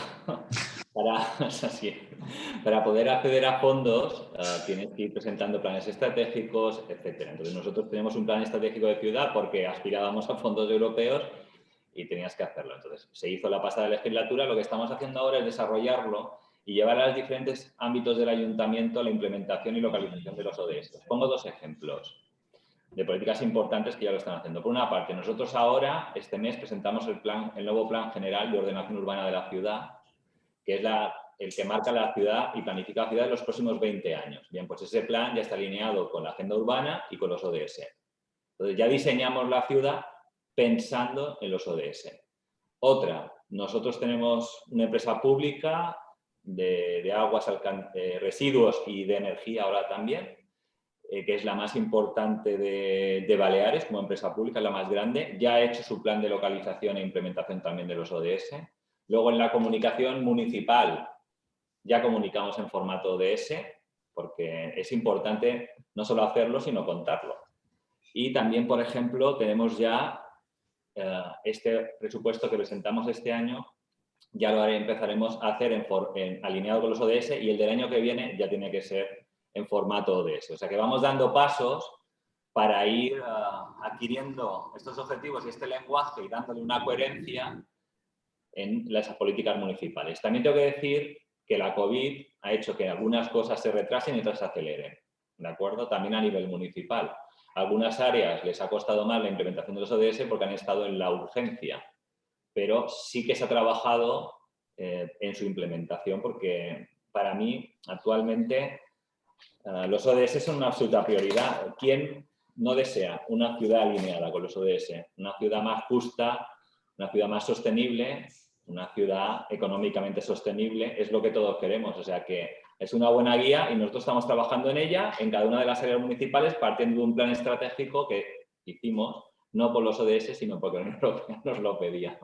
C: Para poder acceder a fondos tienes que ir presentando planes estratégicos, etc. Entonces nosotros tenemos un plan estratégico de ciudad porque aspirábamos a fondos europeos y tenías que hacerlo. Entonces se hizo la pasada legislatura, lo que estamos haciendo ahora es desarrollarlo y llevar a los diferentes ámbitos del ayuntamiento la implementación y localización de los ODS. Os pongo dos ejemplos de políticas importantes que ya lo están haciendo. Por una parte, nosotros ahora, este mes, presentamos el nuevo Plan General de Ordenación Urbana de la Ciudad, que es el que marca la ciudad y planifica la ciudad en los próximos 20 años. Bien, pues ese plan ya está alineado con la agenda urbana y con los ODS. Entonces ya diseñamos la ciudad pensando en los ODS. Otra, nosotros tenemos una empresa pública de aguas, residuos y de energía ahora también, que es la más importante de Baleares como empresa pública, la más grande. Ya ha hecho su plan de localización e implementación también de los ODS. Luego, en la comunicación municipal, ya comunicamos en formato ODS, porque es importante no solo hacerlo, sino contarlo. Y también, por ejemplo, tenemos ya este presupuesto que presentamos este año, ya lo empezaremos a hacer alineado con los ODS, y el del año que viene ya tiene que ser en formato ODS. O sea que vamos dando pasos para ir adquiriendo estos objetivos y este lenguaje y dándole una coherencia en las políticas municipales. También tengo que decir que la COVID ha hecho que algunas cosas se retrasen y otras se aceleren, ¿de acuerdo? También a nivel municipal. A algunas áreas les ha costado más la implementación de los ODS porque han estado en la urgencia, pero sí que se ha trabajado en su implementación, porque para mí actualmente los ODS son una absoluta prioridad. ¿Quién no desea una ciudad alineada con los ODS? Una ciudad más justa, una ciudad más sostenible, una ciudad económicamente sostenible, es lo que todos queremos. O sea que es una buena guía y nosotros estamos trabajando en ella, en cada una de las áreas municipales, partiendo de un plan estratégico que hicimos, no por los ODS, sino porque la Unión Europea nos lo pedía.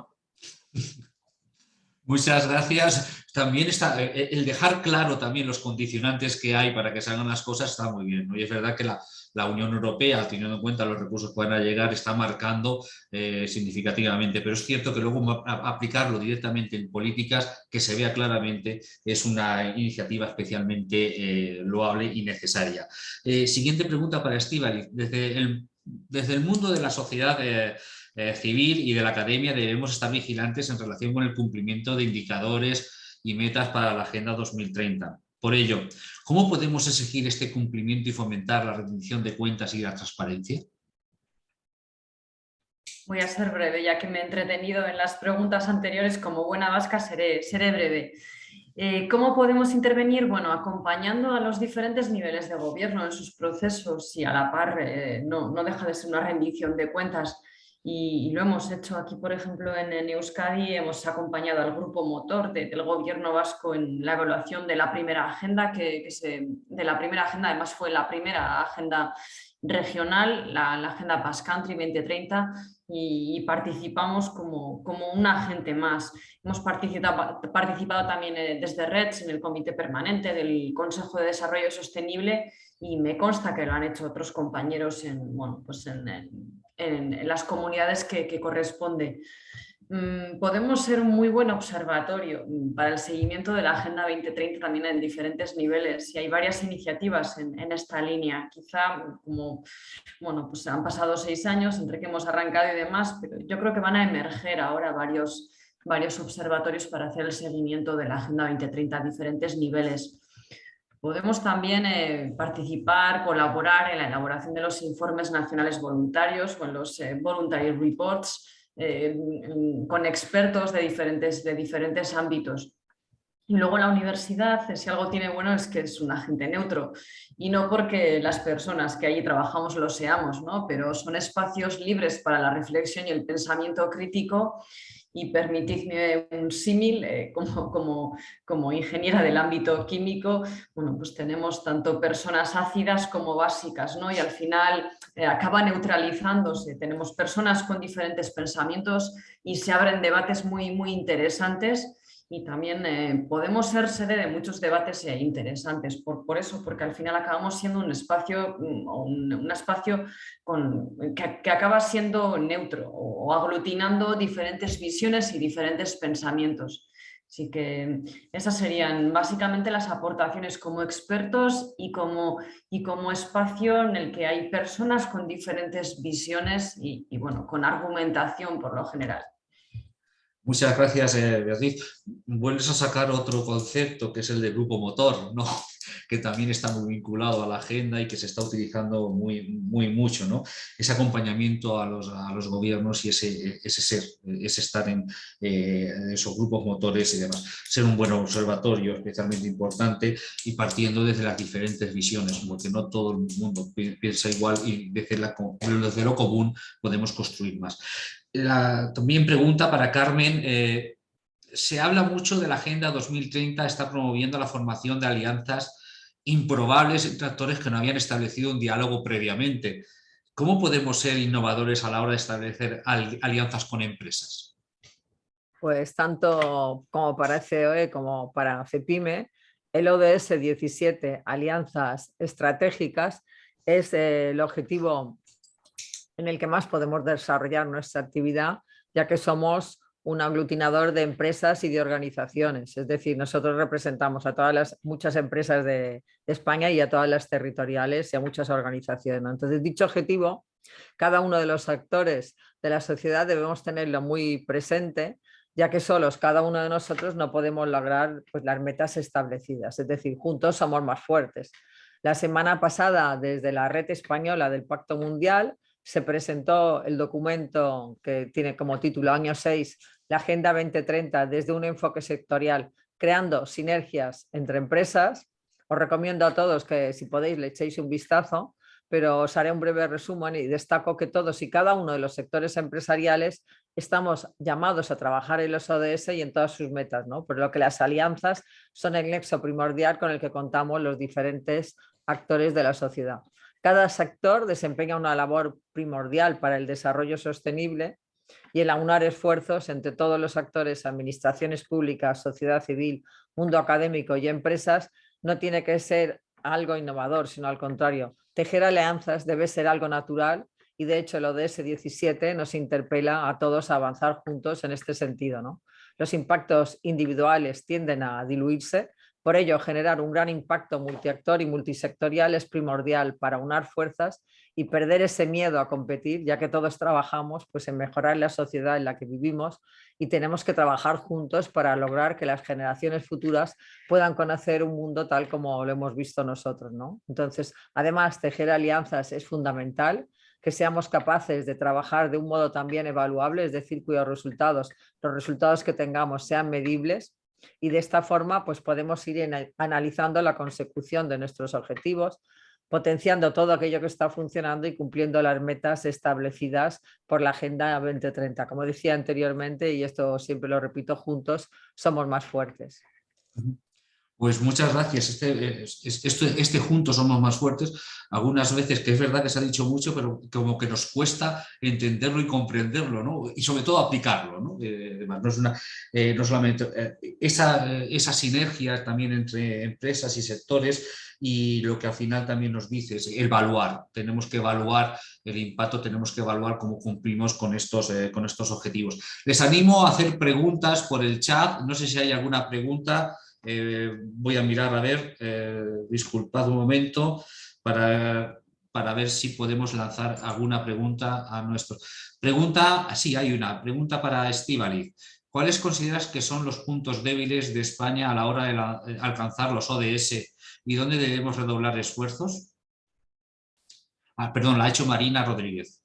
A: Muchas gracias. También está el dejar claro también los condicionantes que hay para que se hagan las cosas está muy bien, ¿no? Y es verdad que la Unión Europea, teniendo en cuenta los recursos que van a llegar, está marcando significativamente, pero es cierto que luego aplicarlo directamente en políticas que se vea claramente es una iniciativa especialmente loable y necesaria. Siguiente pregunta para Estíbaliz. Desde el mundo de la sociedad civil y de la academia debemos estar vigilantes en relación con el cumplimiento de indicadores y metas para la Agenda 2030. Por ello, ¿cómo podemos exigir este cumplimiento y fomentar la rendición de cuentas y la transparencia?
D: Voy a ser breve, ya que me he entretenido en las preguntas anteriores. Como buena vasca seré breve. ¿Cómo podemos intervenir? Bueno, acompañando a los diferentes niveles de gobierno en sus procesos y a la par no deja de ser una rendición de cuentas. Y lo hemos hecho aquí, por ejemplo, en Euskadi. Hemos acompañado al grupo motor del gobierno vasco en la evaluación de la primera agenda, además fue la primera agenda regional, la agenda Basque Country 2030, y participamos como un agente más. Hemos participado también desde REDS en el comité permanente del Consejo de Desarrollo Sostenible, y me consta que lo han hecho otros compañeros en las comunidades que corresponde. Podemos ser un muy buen observatorio para el seguimiento de la Agenda 2030 también en diferentes niveles, y hay varias iniciativas en esta línea. Quizá, pues han pasado 6 años entre que hemos arrancado y demás, pero yo creo que van a emerger ahora varios observatorios para hacer el seguimiento de la Agenda 2030 a diferentes niveles. Podemos también participar, colaborar en la elaboración de los informes nacionales voluntarios o en los voluntary reports con expertos de diferentes ámbitos. Y luego la universidad, si algo tiene bueno, es que es un agente neutro. Y no porque las personas que allí trabajamos lo seamos, ¿no? Pero son espacios libres para la reflexión y el pensamiento crítico. Y permitidme un símil, como ingeniera del ámbito químico, bueno, pues tenemos tanto personas ácidas como básicas, ¿no? Y al final acaba neutralizándose. Tenemos personas con diferentes pensamientos y se abren debates muy, muy interesantes. Y también podemos ser sede de muchos debates interesantes por eso, porque al final acabamos siendo un espacio, un espacio que acaba siendo neutro o aglutinando diferentes visiones y diferentes pensamientos. Así que esas serían básicamente las aportaciones como expertos y como espacio en el que hay personas con diferentes visiones y bueno, con argumentación por lo general.
A: Muchas gracias, Beatriz. Vuelves a sacar otro concepto que es el de grupo motor, ¿no? Que también está muy vinculado a la agenda y que se está utilizando mucho, ¿no? Ese acompañamiento a los gobiernos y ese estar en esos grupos motores y demás. Ser un buen observatorio especialmente importante y partiendo desde las diferentes visiones, porque no todo el mundo piensa igual y desde lo común podemos construir más. También pregunta para Carmen, se habla mucho de la Agenda 2030, está promoviendo la formación de alianzas improbables entre actores que no habían establecido un diálogo previamente. ¿Cómo podemos ser innovadores a la hora de establecer alianzas con empresas?
E: Pues tanto como para COE como para CEPIME, el ODS 17, Alianzas Estratégicas, es el objetivo en el que más podemos desarrollar nuestra actividad, ya que somos un aglutinador de empresas y de organizaciones. Es decir, nosotros representamos a muchas empresas de España y a todas las territoriales y a muchas organizaciones, ¿no? Entonces, dicho objetivo, cada uno de los actores de la sociedad debemos tenerlo muy presente, ya que solos cada uno de nosotros no podemos lograr pues, las metas establecidas. Es decir, juntos somos más fuertes. La semana pasada, desde la Red Española del Pacto Mundial, se presentó el documento que tiene como título Año 6, la Agenda 2030 desde un enfoque sectorial, creando sinergias entre empresas. Os recomiendo a todos que si podéis le echéis un vistazo, pero os haré un breve resumen y destaco que todos y cada uno de los sectores empresariales estamos llamados a trabajar en los ODS y en todas sus metas, ¿no? Por lo que las alianzas son el nexo primordial con el que contamos los diferentes actores de la sociedad. Cada sector desempeña una labor primordial para el desarrollo sostenible y el aunar esfuerzos entre todos los actores, administraciones públicas, sociedad civil, mundo académico y empresas, no tiene que ser algo innovador, sino al contrario. Tejer alianzas debe ser algo natural y de hecho el ODS 17 nos interpela a todos a avanzar juntos en este sentido, ¿no? Los impactos individuales tienden a diluirse. Por ello, generar un gran impacto multiactor y multisectorial es primordial para unar fuerzas y perder ese miedo a competir, ya que todos trabajamos pues, en mejorar la sociedad en la que vivimos y tenemos que trabajar juntos para lograr que las generaciones futuras puedan conocer un mundo tal como lo hemos visto nosotros, ¿no? Entonces, además, tejer alianzas es fundamental, que seamos capaces de trabajar de un modo también evaluable, es decir, cuyos resultados, los resultados que tengamos sean medibles. Y de esta forma pues podemos ir analizando la consecución de nuestros objetivos, potenciando todo aquello que está funcionando y cumpliendo las metas establecidas por la Agenda 2030. Como decía anteriormente, y esto siempre lo repito, juntos somos más fuertes.
A: Pues muchas gracias. Este juntos somos más fuertes. Algunas veces que es verdad que se ha dicho mucho, pero como que nos cuesta entenderlo y comprenderlo, ¿no? Y sobre todo aplicarlo, ¿no? No solamente esa sinergia también entre empresas y sectores y lo que al final también nos dice es evaluar. Tenemos que evaluar el impacto, tenemos que evaluar cómo cumplimos con estos objetivos. Les animo a hacer preguntas por el chat. No sé si hay alguna pregunta. Voy a mirar a ver, disculpad un momento para ver si podemos lanzar alguna pregunta a nuestro. Sí, hay una pregunta para Estíbaliz. ¿Cuáles consideras que son los puntos débiles de España a la hora de alcanzar los ODS y dónde debemos redoblar esfuerzos? Perdón, la ha hecho Marina Rodríguez.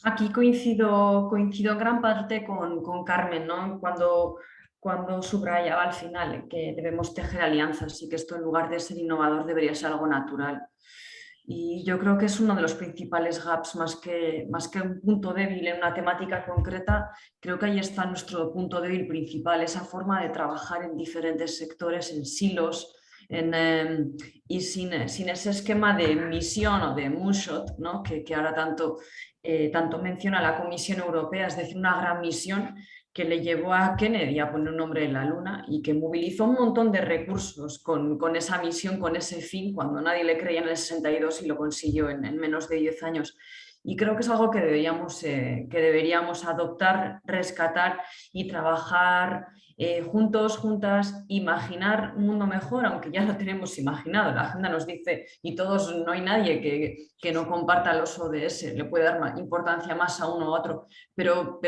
D: Aquí coincido en gran parte con Carmen, ¿no? cuando subrayaba al final que debemos tejer alianzas y que esto, en lugar de ser innovador, debería ser algo natural. Y yo creo que es uno de los principales gaps, más que un punto débil en una temática concreta. Creo que ahí está nuestro punto débil principal, esa forma de trabajar en diferentes sectores, en silos, y sin ese esquema de misión o de moonshot, ¿no? que ahora tanto menciona la Comisión Europea, es decir, una gran misión que le llevó a Kennedy a poner un hombre en la luna y que movilizó un montón de recursos con esa misión, con ese fin, cuando nadie le creía en el 62 y lo consiguió en menos de 10 años. Y creo que es algo que deberíamos adoptar, rescatar y trabajar juntos, juntas, imaginar un mundo mejor, aunque ya lo tenemos imaginado. La agenda nos dice, y todos, no hay nadie que no comparta los ODS, le puede dar importancia más a uno u otro, pero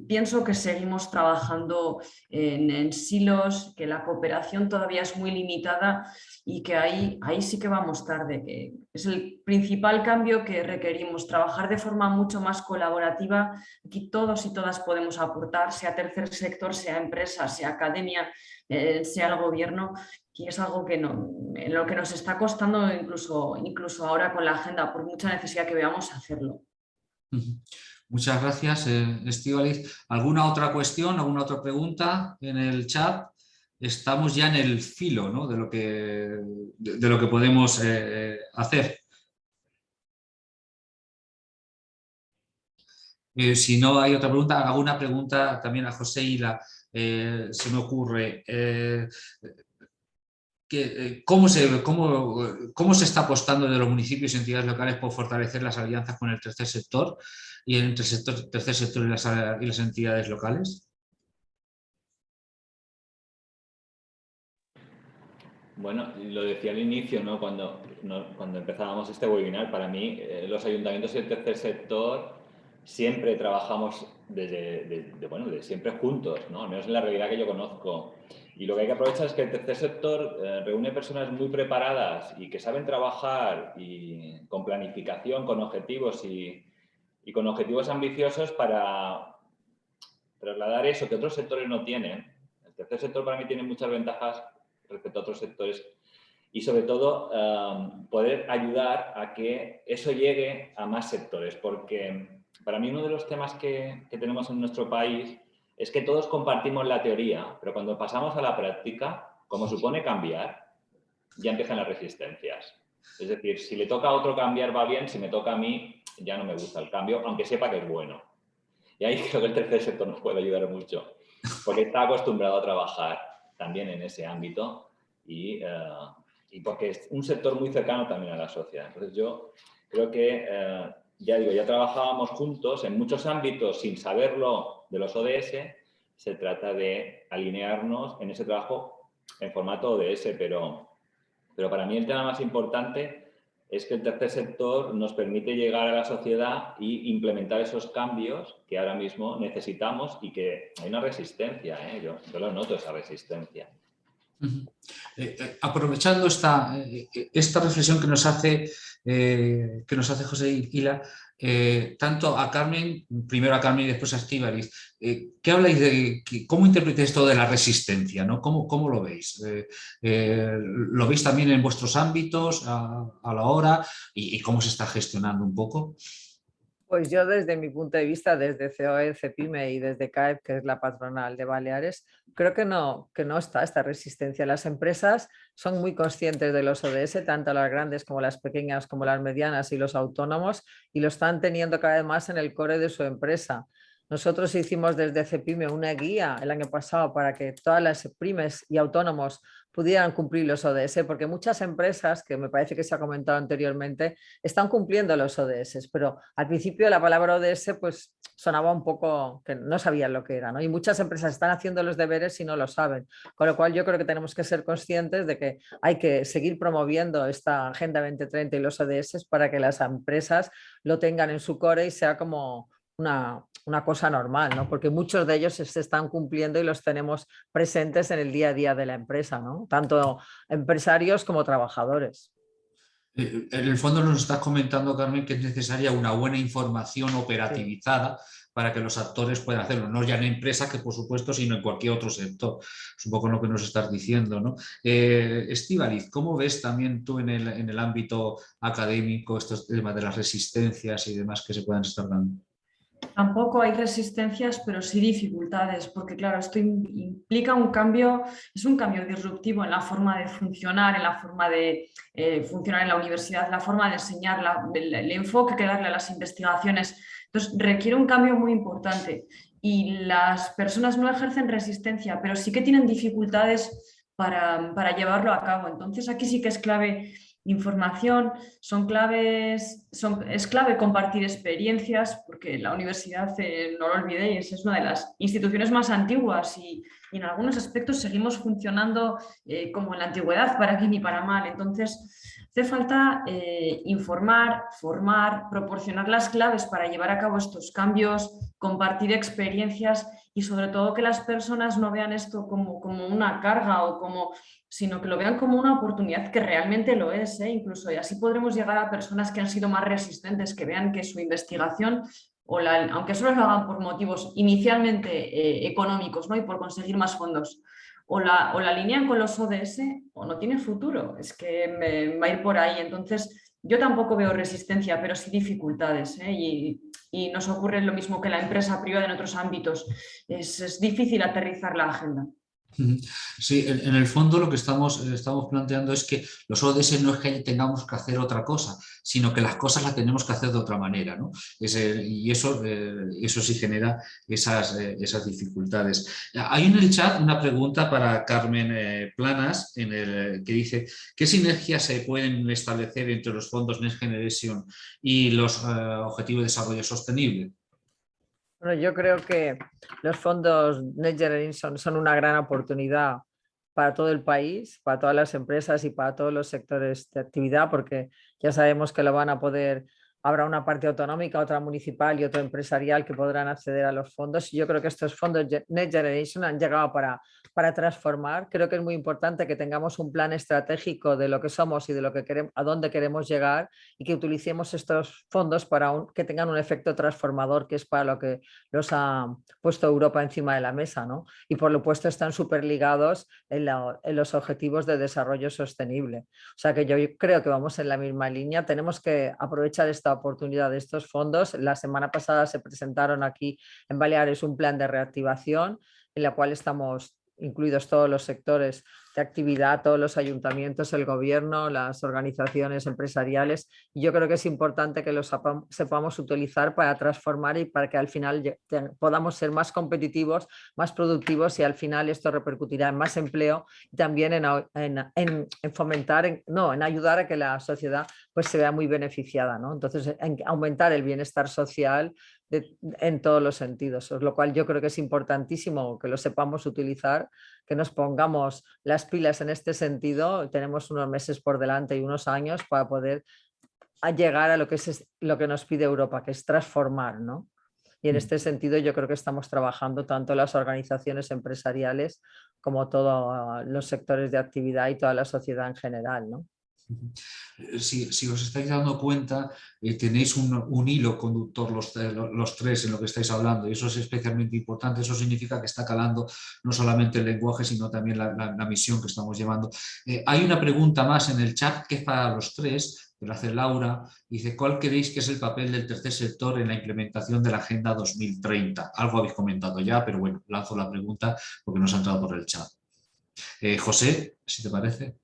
D: pienso que seguimos trabajando en silos, que la cooperación todavía es muy limitada y que ahí sí que vamos tarde, que es el principal cambio que requerimos, trabajar de forma mucho más colaborativa. Aquí todos y todas podemos aportar, sea tercer sector, sea empresa, sea academia, sea el gobierno, y es algo que en lo que nos está costando incluso ahora con la agenda, por mucha necesidad que veamos hacerlo.
A: Muchas gracias, Estíbaliz. ¿Alguna otra cuestión, alguna otra pregunta en el chat? Estamos ya en el filo, ¿no?, de lo que podemos hacer. Si no hay otra pregunta, hago una pregunta también a José Hila. Se me ocurre, ¿cómo se está apostando de los municipios y entidades locales por fortalecer las alianzas con el tercer sector y entre el tercer sector y las entidades locales?
C: Bueno, lo decía al inicio, ¿no? Cuando empezábamos este webinar, para mí los ayuntamientos y el tercer sector siempre trabajamos desde siempre juntos, ¿no? Al menos en la realidad que yo conozco. Y lo que hay que aprovechar es que el tercer sector reúne personas muy preparadas y que saben trabajar y con planificación, con objetivos y con objetivos ambiciosos para trasladar eso que otros sectores no tienen. El tercer sector para mí tiene muchas ventajas respecto a otros sectores y sobre todo poder ayudar a que eso llegue a más sectores, porque para mí uno de los temas que tenemos en nuestro país es que todos compartimos la teoría, pero cuando pasamos a la práctica, como supone cambiar, ya empiezan las resistencias. Es decir, si le toca a otro cambiar va bien, si me toca a mí ya no me gusta el cambio, aunque sepa que es bueno. Y ahí creo que el tercer sector nos puede ayudar mucho, porque está acostumbrado a trabajar también en ese ámbito y porque es un sector muy cercano también a la sociedad. Entonces yo creo que, ya trabajábamos juntos en muchos ámbitos sin saberlo de los ODS. Se trata de alinearnos en ese trabajo en formato ODS, pero para mí el tema más importante es que el tercer sector nos permite llegar a la sociedad e implementar esos cambios que ahora mismo necesitamos y que hay una resistencia, yo lo noto, esa resistencia.
A: Aprovechando esta reflexión que nos hace José Hila, tanto a Carmen, primero a Carmen y después a Estíbaliz, ¿qué habláis cómo interpretáis esto de la resistencia, ¿no? ¿Cómo lo veis? ¿Lo veis también en vuestros ámbitos a la hora y cómo se está gestionando un poco?
E: Pues yo desde mi punto de vista, desde COE, CEPIME y desde CAEP, que es la patronal de Baleares, creo que no está esta resistencia. Las empresas son muy conscientes de los ODS, tanto las grandes como las pequeñas, como las medianas y los autónomos, y lo están teniendo cada vez más en el core de su empresa. Nosotros hicimos desde CEPIME una guía el año pasado para que todas las pymes y autónomos pudieran cumplir los ODS, porque muchas empresas, que me parece que se ha comentado anteriormente, están cumpliendo los ODS, pero al principio la palabra ODS pues sonaba un poco que no sabían lo que era, ¿no? Y muchas empresas están haciendo los deberes y no lo saben, con lo cual yo creo que tenemos que ser conscientes de que hay que seguir promoviendo esta Agenda 2030 y los ODS para que las empresas lo tengan en su core y sea como una cosa normal, ¿no? Porque muchos de ellos se están cumpliendo y los tenemos presentes en el día a día de la empresa, ¿no? Tanto empresarios como trabajadores.
A: En el fondo nos estás comentando, Carmen, que es necesaria una buena información operativizada para que los actores puedan hacerlo, no ya en empresas, que por supuesto, sino en cualquier otro sector. Es un poco lo que nos estás diciendo, ¿no? Estíbaliz, ¿cómo ves también tú en el ámbito académico estos temas de las resistencias y demás que se puedan estar dando?
D: Tampoco hay resistencias, pero sí dificultades, porque claro, esto implica un cambio, es un cambio disruptivo en la forma de funcionar, en la forma de funcionar en la universidad, la forma de enseñar, el enfoque que darle a las investigaciones. Entonces, requiere un cambio muy importante y las personas no ejercen resistencia, pero sí que tienen dificultades para llevarlo a cabo. Entonces, aquí sí que es clave información, es clave compartir experiencias, porque la universidad, no lo olvidéis, es una de las instituciones más antiguas y en algunos aspectos seguimos funcionando como en la antigüedad, para bien y para mal. Entonces, hace falta informar, formar, proporcionar las claves para llevar a cabo estos cambios, compartir experiencias y sobre todo que las personas no vean esto como una carga o sino que lo vean como una oportunidad, que realmente lo es, incluso, y así podremos llegar a personas que han sido más resistentes, que vean que su investigación, aunque solo lo hagan por motivos inicialmente económicos, ¿no? Y por conseguir más fondos, o la alinean con los ODS o no tiene futuro, es que va a ir por ahí. Entonces, yo tampoco veo resistencia, pero sí dificultades, y nos ocurre lo mismo que la empresa privada en otros ámbitos, es difícil aterrizar la agenda.
A: Sí, en el fondo lo que estamos planteando es que los ODS no es que tengamos que hacer otra cosa, sino que las cosas las tenemos que hacer de otra manera, ¿no? Y eso sí genera esas dificultades. Hay en el chat una pregunta para Carmen Planas que dice: ¿qué sinergias se pueden establecer entre los fondos Next Generation y los Objetivos de Desarrollo Sostenible?
E: Bueno, yo creo que los fondos Next Generation son una gran oportunidad para todo el país, para todas las empresas y para todos los sectores de actividad, porque ya sabemos que lo van a poder, habrá una parte autonómica, otra municipal y otra empresarial que podrán acceder a los fondos. Y yo creo que estos fondos Next Generation han llegado para transformar. Creo que es muy importante que tengamos un plan estratégico de lo que somos y de lo que queremos, a dónde queremos llegar, y que utilicemos estos fondos para que tengan un efecto transformador, que es para lo que los ha puesto Europa encima de la mesa, ¿no? Y por lo puesto están súper ligados en los objetivos de desarrollo sostenible. O sea que yo creo que vamos en la misma línea. Tenemos que aprovechar esta oportunidad de estos fondos. La semana pasada se presentaron aquí en Baleares un plan de reactivación en la cual estamos incluidos todos los sectores de actividad, todos los ayuntamientos, el gobierno, las organizaciones empresariales. Y yo creo que es importante que los sepamos utilizar para transformar y para que al final podamos ser más competitivos, más productivos, y al final esto repercutirá en más empleo y también en fomentar, en ayudar a que la sociedad pues se vea muy beneficiada, ¿no? Entonces, en aumentar el bienestar social en todos los sentidos, lo cual yo creo que es importantísimo que lo sepamos utilizar, que nos pongamos las pilas en este sentido. Tenemos unos meses por delante y unos años para poder llegar a lo que nos pide Europa, que es transformar, ¿no? Y en este sentido yo creo que estamos trabajando tanto las organizaciones empresariales como todos los sectores de actividad y toda la sociedad en general, ¿no?
A: Si os estáis dando cuenta, tenéis un hilo conductor los tres en lo que estáis hablando, y eso es especialmente importante. Eso significa que está calando no solamente el lenguaje, sino también la misión que estamos llevando. Hay una pregunta más en el chat que es para los tres, que lo hace Laura. Dice: ¿cuál creéis que es el papel del tercer sector en la implementación de la Agenda 2030? Algo habéis comentado ya, pero bueno, lanzo la pregunta porque nos ha entrado por el chat. José, si te parece.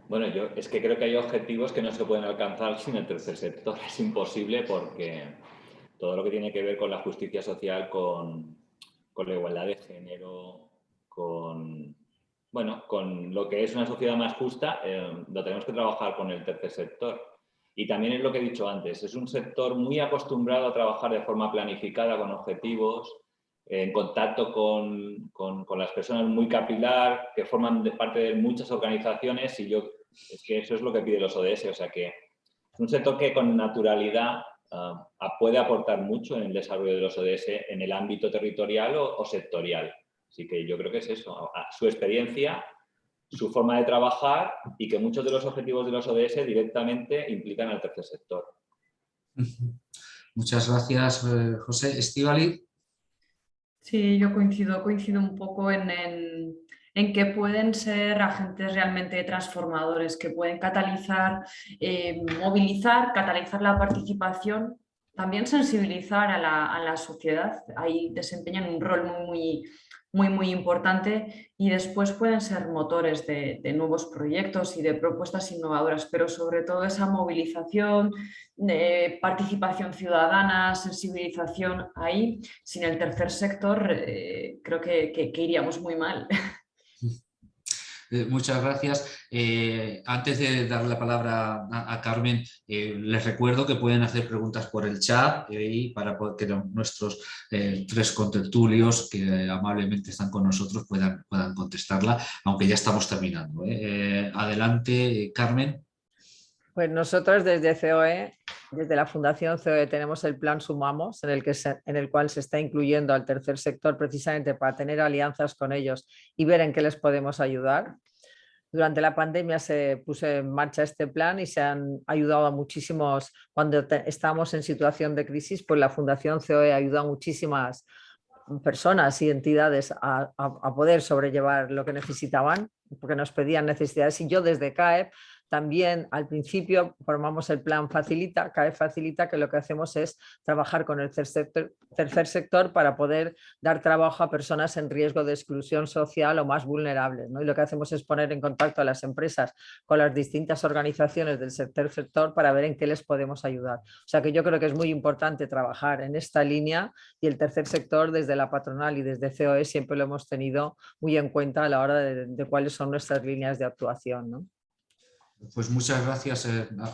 C: Bueno, yo es que creo que hay objetivos que no se pueden alcanzar sin el tercer sector. Es imposible, porque todo lo que tiene que ver con la justicia social, con la igualdad de género, con lo que es una sociedad más justa, lo tenemos que trabajar con el tercer sector. Y también es lo que he dicho antes, es un sector muy acostumbrado a trabajar de forma planificada, con objetivos, en contacto con las personas, muy capilar, que forman parte de muchas organizaciones, y es que eso es lo que pide los ODS. O sea que es un sector que con naturalidad puede aportar mucho en el desarrollo de los ODS en el ámbito territorial o sectorial. Así que yo creo que es eso, su experiencia, su forma de trabajar, y que muchos de los objetivos de los ODS directamente implican al tercer sector.
A: Muchas gracias, José. Estíbaliz.
D: Sí, yo coincido un poco en que pueden ser agentes realmente transformadores, que pueden catalizar, movilizar, catalizar la participación, también sensibilizar a la sociedad. Ahí desempeñan un rol muy importante y después pueden ser motores de nuevos proyectos y de propuestas innovadoras, pero sobre todo esa movilización, participación ciudadana, sensibilización ahí. Sin el tercer sector creo que iríamos muy mal.
A: Muchas gracias. Antes de dar la palabra a Carmen, les recuerdo que pueden hacer preguntas por el chat y para que nuestros tres contertulios que amablemente están con nosotros puedan contestarla, aunque ya estamos terminando. Adelante, Carmen.
E: Pues nosotros desde COE, desde la Fundación COE, tenemos el plan Sumamos, en el cual se está incluyendo al tercer sector precisamente para tener alianzas con ellos y ver en qué les podemos ayudar. Durante la pandemia se puso en marcha este plan y se han ayudado a muchísimos, cuando estábamos en situación de crisis, pues la Fundación COE ayudó a muchísimas personas y entidades a poder sobrellevar lo que necesitaban, porque nos pedían necesidades. Y yo desde CAEP también al principio formamos el plan Facilita, CAEP Facilita, que lo que hacemos es trabajar con el tercer sector para poder dar trabajo a personas en riesgo de exclusión social o más vulnerables, ¿no? Y lo que hacemos es poner en contacto a las empresas con las distintas organizaciones del tercer sector para ver en qué les podemos ayudar. O sea que yo creo que es muy importante trabajar en esta línea y el tercer sector desde la patronal y desde COE siempre lo hemos tenido muy en cuenta a la hora de cuáles son nuestras líneas de actuación, ¿no?
A: Pues muchas gracias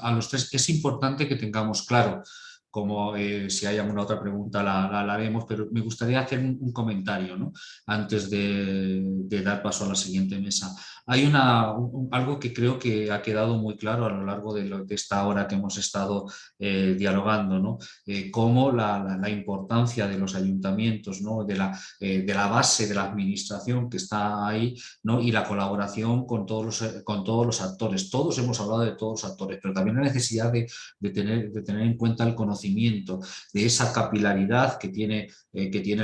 A: a los tres. Es importante que tengamos claro, como si hay alguna otra pregunta la haremos, pero me gustaría hacer un comentario, ¿no? Antes de dar paso a la siguiente mesa. Hay algo que creo que ha quedado muy claro a lo largo de esta hora que hemos estado dialogando, ¿no? Cómo la importancia de los ayuntamientos, ¿no? De la base de la administración que está ahí, ¿no? Y la colaboración con todos los actores. Todos hemos hablado de todos los actores, pero también la necesidad de tener en cuenta el conocimiento de esa capilaridad que tiene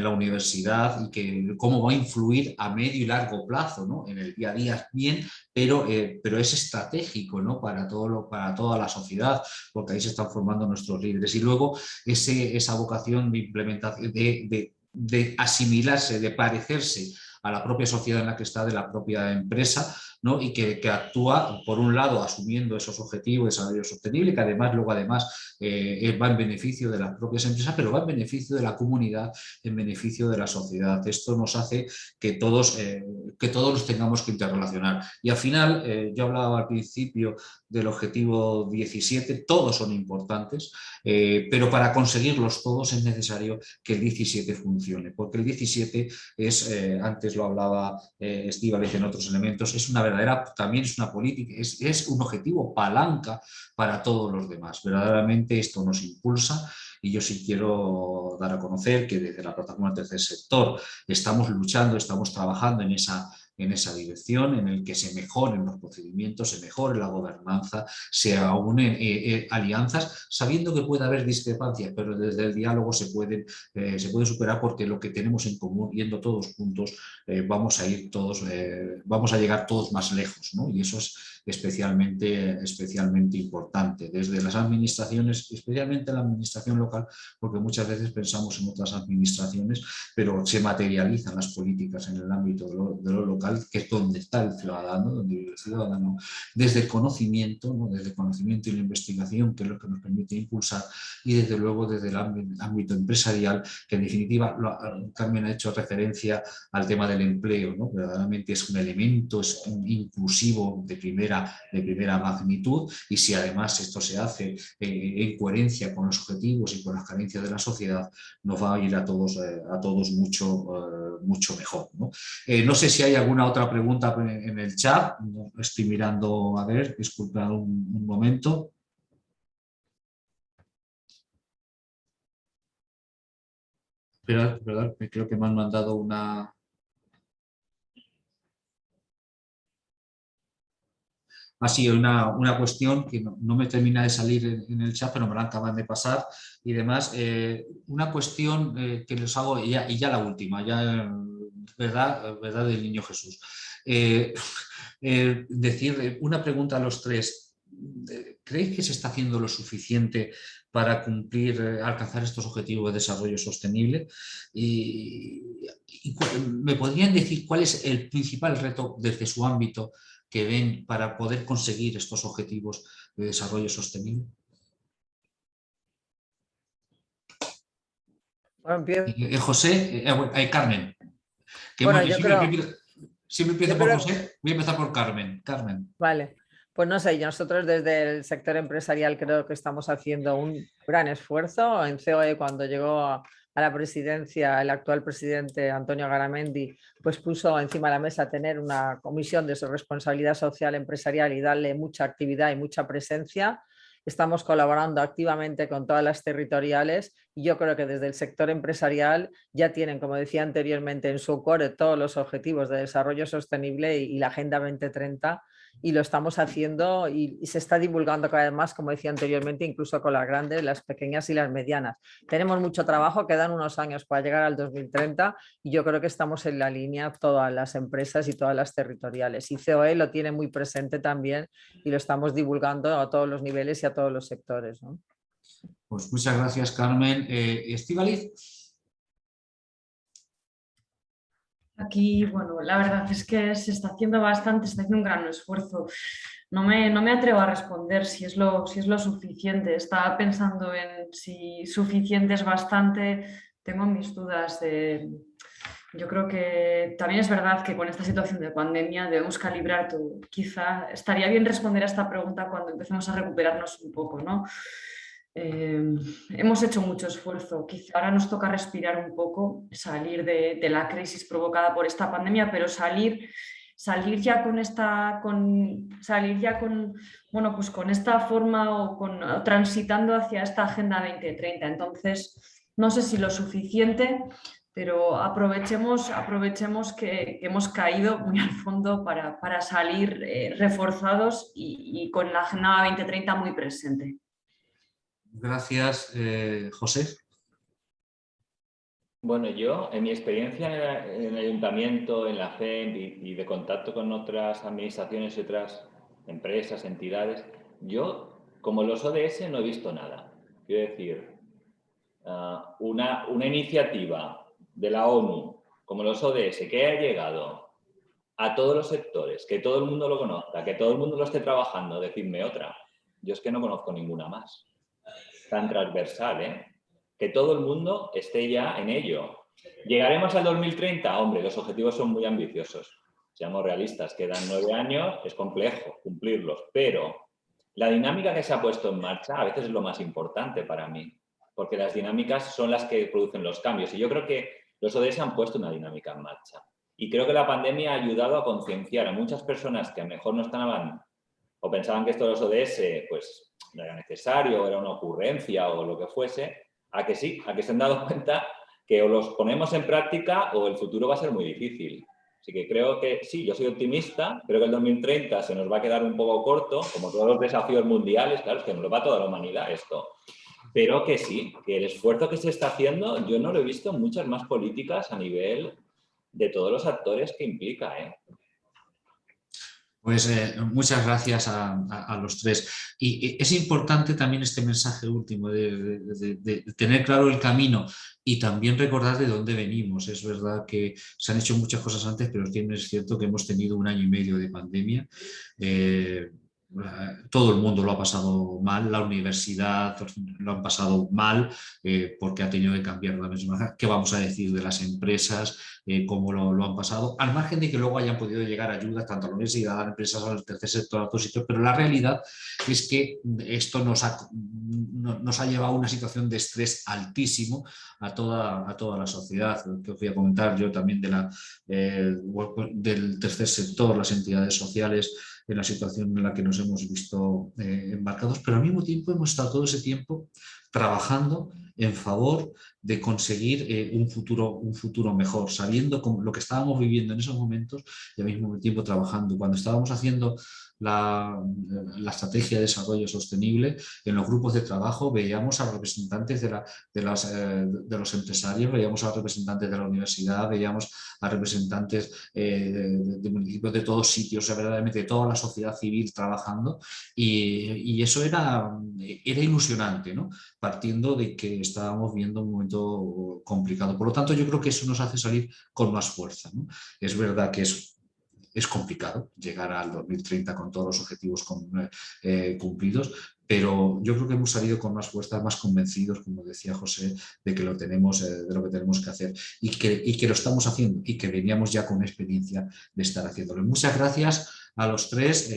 A: la universidad y que cómo va a influir a medio y largo plazo, ¿no? En el día a día bien, pero es estratégico, ¿no? Para toda la sociedad, porque ahí se están formando nuestros líderes. Y luego esa vocación de implementación, de asimilarse, de parecerse a la propia sociedad en la que está, de la propia empresa, ¿no? Y que actúa, por un lado, asumiendo esos objetivos de desarrollo sostenible, que además va en beneficio de las propias empresas, pero va en beneficio de la comunidad, en beneficio de la sociedad. Esto nos hace que todos nos tengamos que interrelacionar. Y al final, yo hablaba al principio del objetivo 17, todos son importantes, pero para conseguirlos todos es necesario que el 17 funcione, porque el 17 es, antes lo hablaba Estíbaliz en otros elementos, también es una política, es un objetivo palanca para todos los demás. Verdaderamente esto nos impulsa y yo sí quiero dar a conocer que desde la plataforma del tercer sector estamos luchando, estamos trabajando en esa dirección, en el que se mejoren los procedimientos, se mejore la gobernanza, se unen alianzas, sabiendo que puede haber discrepancias, pero desde el diálogo se puede superar, porque lo que tenemos en común, yendo todos juntos, vamos a llegar todos más lejos, ¿no? Y eso es especialmente importante. Desde las administraciones, especialmente la administración local, porque muchas veces pensamos en otras administraciones, pero se materializan las políticas en el ámbito de lo local, que es donde está el ciudadano, donde vive el ciudadano, desde el conocimiento, ¿no? Desde el conocimiento y la investigación, que es lo que nos permite impulsar, y desde luego desde el ámbito empresarial, que en definitiva, Carmen ha hecho referencia al tema del empleo, ¿no? Verdaderamente es un elemento, es un inclusivo de primera magnitud, y si además esto se hace en coherencia con los objetivos y con las carencias de la sociedad, nos va a ir a todos mucho mejor, ¿no? No sé si hay alguna otra pregunta en el chat. Estoy mirando, a ver, disculpad un momento. Esperad, creo que me han mandado una... así una cuestión que no me termina de salir en el chat, pero me la acaban de pasar y demás. Una cuestión que les hago, y ya la última, ya verdad del Niño Jesús. Decir una pregunta a los tres. ¿Creéis que se está haciendo lo suficiente para cumplir, alcanzar estos objetivos de desarrollo sostenible? Y ¿me podrían decir cuál es el principal reto desde su ámbito que ven para poder conseguir estos objetivos de desarrollo sostenible?
E: Bueno,
A: José, Carmen. Que
E: bueno, yo creo...
A: Siempre empiezo por José, voy a empezar por Carmen. Carmen.
E: Vale, pues no sé, nosotros desde el sector empresarial creo que estamos haciendo un gran esfuerzo. En COE, cuando llegó a la presidencia el actual presidente Antonio Garamendi, pues puso encima de la mesa tener una comisión de responsabilidad social empresarial y darle mucha actividad y mucha presencia. Estamos colaborando activamente con todas las territoriales y yo creo que desde el sector empresarial ya tienen, como decía anteriormente, en su core todos los objetivos de desarrollo sostenible y la Agenda 2030, y lo estamos haciendo y se está divulgando cada vez más, como decía anteriormente, incluso con las grandes, las pequeñas y las medianas. Tenemos mucho trabajo, quedan unos años para llegar al 2030 y yo creo que estamos en la línea todas las empresas y todas las territoriales. Y COE lo tiene muy presente también y lo estamos divulgando a todos los niveles y a todos los sectores, ¿no?
A: Pues muchas gracias, Carmen. Estíbaliz.
D: Aquí, bueno, la verdad es que se está haciendo bastante, se está haciendo un gran esfuerzo. No me atrevo a responder si es lo suficiente. Estaba pensando en si suficiente es bastante. Tengo mis dudas. Yo creo que también es verdad que con esta situación de pandemia debemos calibrar todo. Quizá estaría bien responder a esta pregunta cuando empecemos a recuperarnos un poco, ¿no? Hemos hecho mucho esfuerzo, quizá ahora nos toca respirar un poco, salir de la crisis provocada por esta pandemia, pero salir ya con esta forma o transitando hacia esta Agenda 2030. Entonces, no sé si lo suficiente, pero aprovechemos que hemos caído muy al fondo para salir reforzados y con la Agenda 2030 muy presente.
A: Gracias, José.
C: Bueno, yo, en mi experiencia en el ayuntamiento, en la FEM y de contacto con otras administraciones y otras empresas, entidades, yo, como los ODS, no he visto nada. Quiero decir, una iniciativa de la ONU, como los ODS, que haya llegado a todos los sectores, que todo el mundo lo conozca, que todo el mundo lo esté trabajando, decidme otra. Yo es que no conozco ninguna más. Tan transversal, que todo el mundo esté ya en ello. ¿Llegaremos al 2030? Hombre, los objetivos son muy ambiciosos. Seamos realistas, quedan 9 años, es complejo cumplirlos, pero la dinámica que se ha puesto en marcha a veces es lo más importante para mí, porque las dinámicas son las que producen los cambios y yo creo que los ODS han puesto una dinámica en marcha y creo que la pandemia ha ayudado a concienciar a muchas personas que a lo mejor no estaban o pensaban que esto de los ODS pues no era necesario, era una ocurrencia o lo que fuese, a que sí, a que se han dado cuenta que o los ponemos en práctica o el futuro va a ser muy difícil. Así que creo que sí, yo soy optimista, creo que el 2030 se nos va a quedar un poco corto, como todos los desafíos mundiales, claro, es que nos lo va toda la humanidad esto. Pero que sí, que el esfuerzo que se está haciendo, yo no lo he visto en muchas más políticas a nivel de todos los actores que implica,
A: Pues muchas gracias a los tres. Y es importante también este mensaje último de tener claro el camino y también recordar de dónde venimos. Es verdad que se han hecho muchas cosas antes, pero es cierto que hemos tenido 1 año y medio de pandemia. Todo el mundo lo ha pasado mal, la universidad lo han pasado mal porque ha tenido que cambiar la misma manera. ¿Qué vamos a decir de las empresas? Cómo lo han pasado, al margen de que luego hayan podido llegar ayudas tanto a la universidad, a las empresas, al tercer sector, a todos sitios, pero la realidad es que esto nos ha llevado a una situación de estrés altísimo a toda la sociedad, que os voy a comentar yo también del tercer sector, las entidades sociales, en la situación en la que nos hemos visto embarcados, pero al mismo tiempo hemos estado todo ese tiempo trabajando en favor de conseguir un futuro mejor, sabiendo lo que estábamos viviendo en esos momentos y al mismo tiempo trabajando. Cuando estábamos haciendo la estrategia de desarrollo sostenible, en los grupos de trabajo veíamos a representantes de los empresarios, veíamos a representantes de la universidad, veíamos a representantes de municipios de todos sitios, o sea, verdaderamente de toda la sociedad civil trabajando, y eso era ilusionante, ¿no? Partiendo de que estábamos viendo un momento complicado. Por lo tanto, yo creo que eso nos hace salir con más fuerza, ¿no? Es verdad que es complicado llegar al 2030 con todos los objetivos cumplidos, pero yo creo que hemos salido con más fuerza, más convencidos, como decía José, de que lo tenemos, de lo que tenemos que hacer y que lo estamos haciendo y que veníamos ya con experiencia de estar haciéndolo. Muchas gracias a los tres,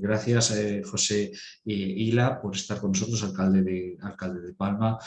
A: gracias José Hila por estar con nosotros, alcalde de Palma,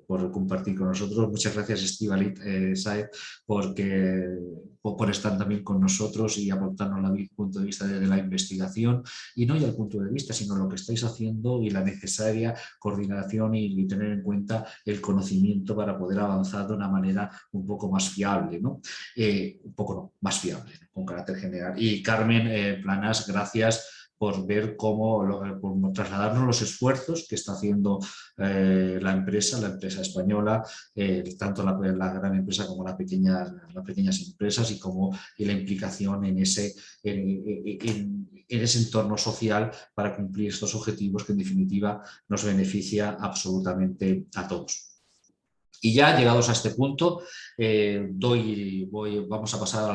A: por compartir con nosotros. Muchas gracias Estíbaliz Sáez por estar también con nosotros y aportarnos el punto de vista de la investigación, y no ya el punto de vista, sino lo que estáis haciendo y la necesaria coordinación y tener en cuenta el conocimiento para poder avanzar de una manera un poco más fiable, ¿no? Un poco no, más fiable, ¿no? Con carácter general. Y Carmen Planas, gracias por ver por trasladarnos los esfuerzos que está haciendo la empresa española, tanto la gran empresa como las pequeñas empresas, y la implicación en ese entorno social para cumplir estos objetivos que en definitiva nos beneficia absolutamente a todos. Y ya llegados a este punto, vamos a pasar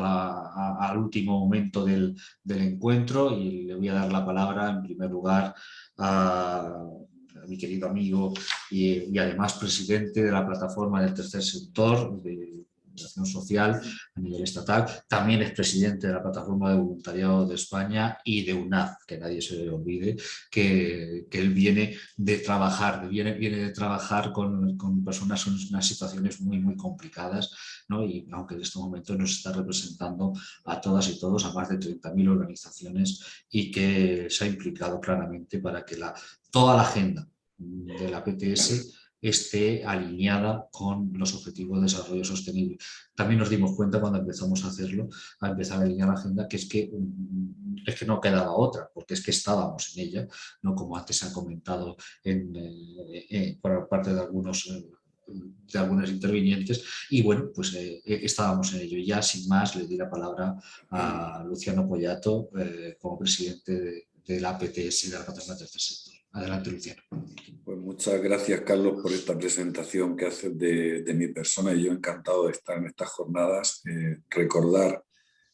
A: al último momento del encuentro, y le voy a dar la palabra en primer lugar a mi querido amigo y además presidente de la plataforma del tercer sector de acción social a nivel estatal. También es presidente de la plataforma de voluntariado de España y de UNAD, que nadie se olvide que él viene de trabajar, con personas en unas situaciones muy, muy complicadas, ¿no? Y aunque en estos momentos nos está representando a todas y todos, a más de 30.000 organizaciones, y que se ha implicado claramente para que toda la agenda de la PTS esté alineada con los objetivos de desarrollo sostenible. También nos dimos cuenta cuando empezamos a hacerlo, a empezar a alinear la agenda, que es que no quedaba otra, porque es que estábamos en ella, ¿no? Como antes se ha comentado por parte de algunos intervinientes, y bueno, pues estábamos en ello. Y ya sin más le di la palabra a Luciano Pollato como presidente de la PTS, de la Plataforma del Tercer Sector. Adelante, Luciano.
F: Pues muchas gracias, Carlos, por esta presentación que haces de mi persona, y yo encantado de estar en estas jornadas. Recordar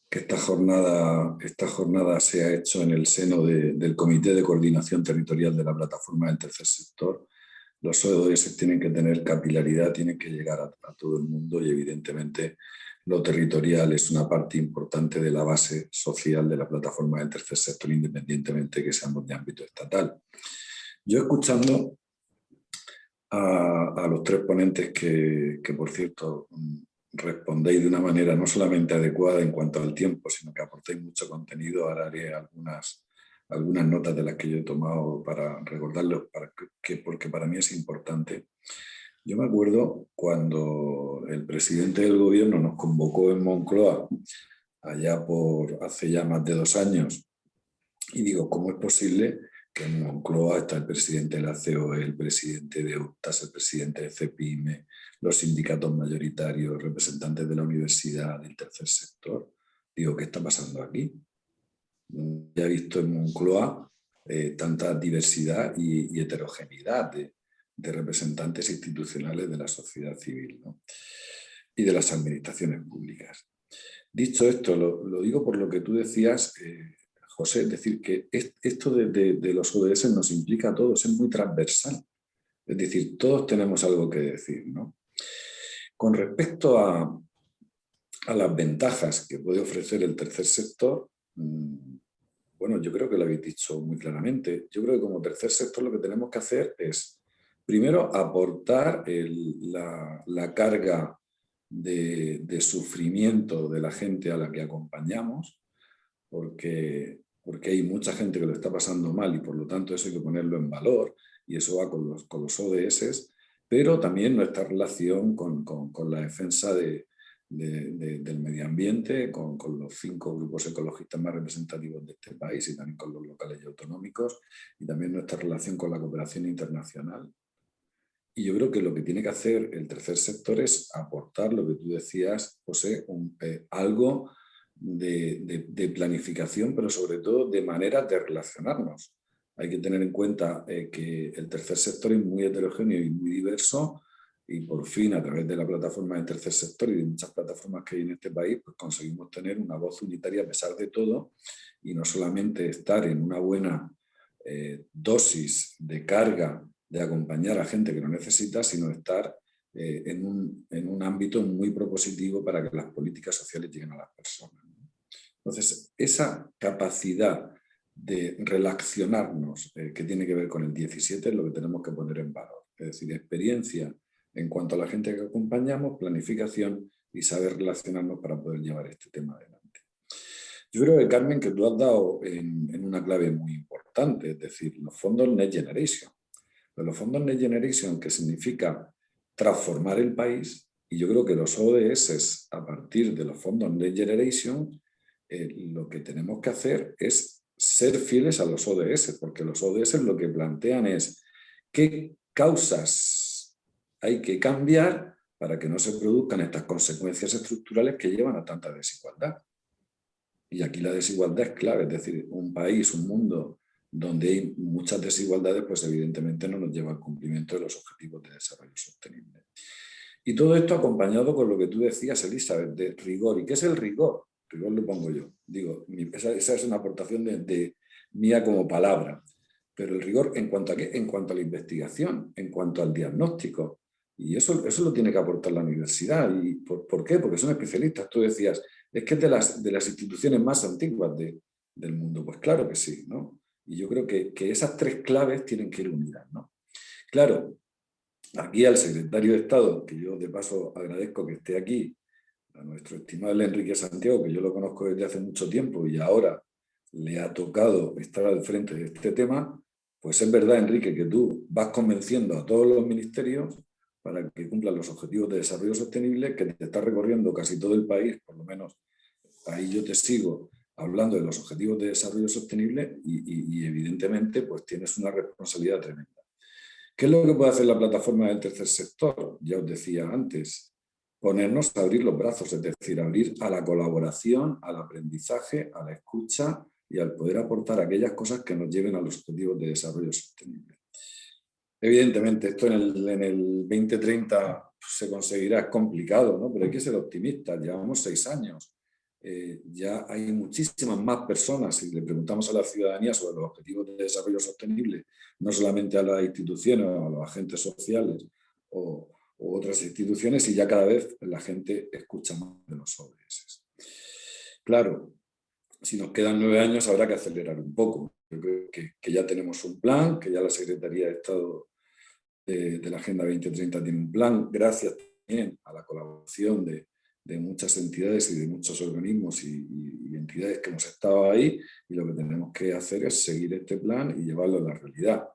F: que esta jornada se ha hecho en el seno del Comité de Coordinación Territorial de la Plataforma del Tercer Sector. Los ODS tienen que tener capilaridad, tienen que llegar a todo el mundo, y evidentemente lo territorial es una parte importante de la base social de la Plataforma del Tercer Sector, independientemente que seamos de ámbito estatal. Yo, escuchando a los tres ponentes que por cierto respondéis de una manera no solamente adecuada en cuanto al tiempo, sino que aportáis mucho contenido, ahora haré algunas notas de las que yo he tomado para recordarlo, porque para mí es importante. Yo me acuerdo cuando el presidente del gobierno nos convocó en Moncloa, allá hace ya más de 2 años, y digo, ¿cómo es posible que en Moncloa está el presidente de la COE, el presidente de UPTAS, el presidente de CEPIME, los sindicatos mayoritarios, representantes de la universidad, del tercer sector? Digo, ¿qué está pasando aquí? Ya he visto en Moncloa tanta diversidad y heterogeneidad de representantes institucionales de la sociedad civil, ¿no? Y de las administraciones públicas. Dicho esto, lo digo por lo que tú decías, José, es decir, que esto de los ODS nos implica a todos, es muy transversal. Es decir, todos tenemos algo que decir, ¿no? Con respecto a las ventajas que puede ofrecer el tercer sector, bueno, yo creo que lo habéis dicho muy claramente. Yo creo que como tercer sector lo que tenemos que hacer es, primero, aportar la carga de sufrimiento de la gente a la que acompañamos, porque hay mucha gente que lo está pasando mal, y por lo tanto eso hay que ponerlo en valor, y eso va con los ODS. pero también nuestra relación con la defensa del medio ambiente, con los 5 grupos ecologistas más representativos de este país y también con los locales y autonómicos, y también nuestra relación con la cooperación internacional. Y yo creo que lo que tiene que hacer el tercer sector es aportar lo que tú decías, José, algo de planificación, pero sobre todo de maneras de relacionarnos. Hay que tener en cuenta que el tercer sector es muy heterogéneo y muy diverso, y por fin, a través de la plataforma del tercer sector y de muchas plataformas que hay en este país, pues conseguimos tener una voz unitaria a pesar de todo, y no solamente estar en una buena dosis de carga de acompañar a gente que lo necesita, sino estar en un ámbito muy propositivo para que las políticas sociales lleguen a las personas. Entonces, esa capacidad de relacionarnos que tiene que ver con el 17 es lo que tenemos que poner en valor. Es decir, experiencia en cuanto a la gente que acompañamos, planificación y saber relacionarnos para poder llevar este tema adelante. Yo creo que, Carmen, que tú has dado en una clave muy importante, es decir, los fondos Next Generation. Los fondos Next Generation, que significa transformar el país, y yo creo que los ODS, a partir de los fondos Next Generation, lo que tenemos que hacer es ser fieles a los ODS, porque los ODS lo que plantean es qué causas hay que cambiar para que no se produzcan estas consecuencias estructurales que llevan a tanta desigualdad. Y aquí la desigualdad es clave, es decir, un país, un mundo donde hay muchas desigualdades, pues evidentemente no nos lleva al cumplimiento de los objetivos de desarrollo sostenible. Y todo esto acompañado con lo que tú decías, Elizabeth, de rigor. ¿Y qué es el rigor? Rigor lo pongo yo. Digo, esa es una aportación mía como palabra. Pero el rigor, ¿en cuanto a qué? En cuanto a la investigación, en cuanto al diagnóstico. Y eso lo tiene que aportar la universidad. ¿Y por qué? Porque son especialistas. Tú decías, es que es de las instituciones más antiguas del mundo. Pues claro que sí, ¿no? Y yo creo que esas 3 claves tienen que ir unidas, ¿no? Claro, aquí al secretario de Estado, que yo de paso agradezco que esté aquí, a nuestro estimable Enrique Santiago, que yo lo conozco desde hace mucho tiempo y ahora le ha tocado estar al frente de este tema, pues es verdad, Enrique, que tú vas convenciendo a todos los ministerios para que cumplan los objetivos de desarrollo sostenible, que te está recorriendo casi todo el país, por lo menos ahí yo te sigo hablando de los objetivos de desarrollo sostenible y evidentemente pues tienes una responsabilidad tremenda. ¿Qué es lo que puede hacer la plataforma del tercer sector? Ya os decía antes, ponernos a abrir los brazos, es decir, abrir a la colaboración, al aprendizaje, a la escucha y al poder aportar aquellas cosas que nos lleven a los objetivos de desarrollo sostenible. Evidentemente, esto en el 2030 se conseguirá, es complicado, ¿no? Pero hay que ser optimistas, llevamos 6 años. Ya hay muchísimas más personas, si le preguntamos a la ciudadanía sobre los objetivos de desarrollo sostenible, no solamente a las instituciones o a los agentes sociales o otras instituciones, y ya cada vez la gente escucha más de los ODS. Claro, si nos quedan 9 años habrá que acelerar un poco. Yo creo que ya tenemos un plan, que ya la Secretaría de Estado de la Agenda 2030 tiene un plan, gracias también a la colaboración de muchas entidades y de muchos organismos y entidades que hemos estado ahí, y lo que tenemos que hacer es seguir este plan y llevarlo a la realidad.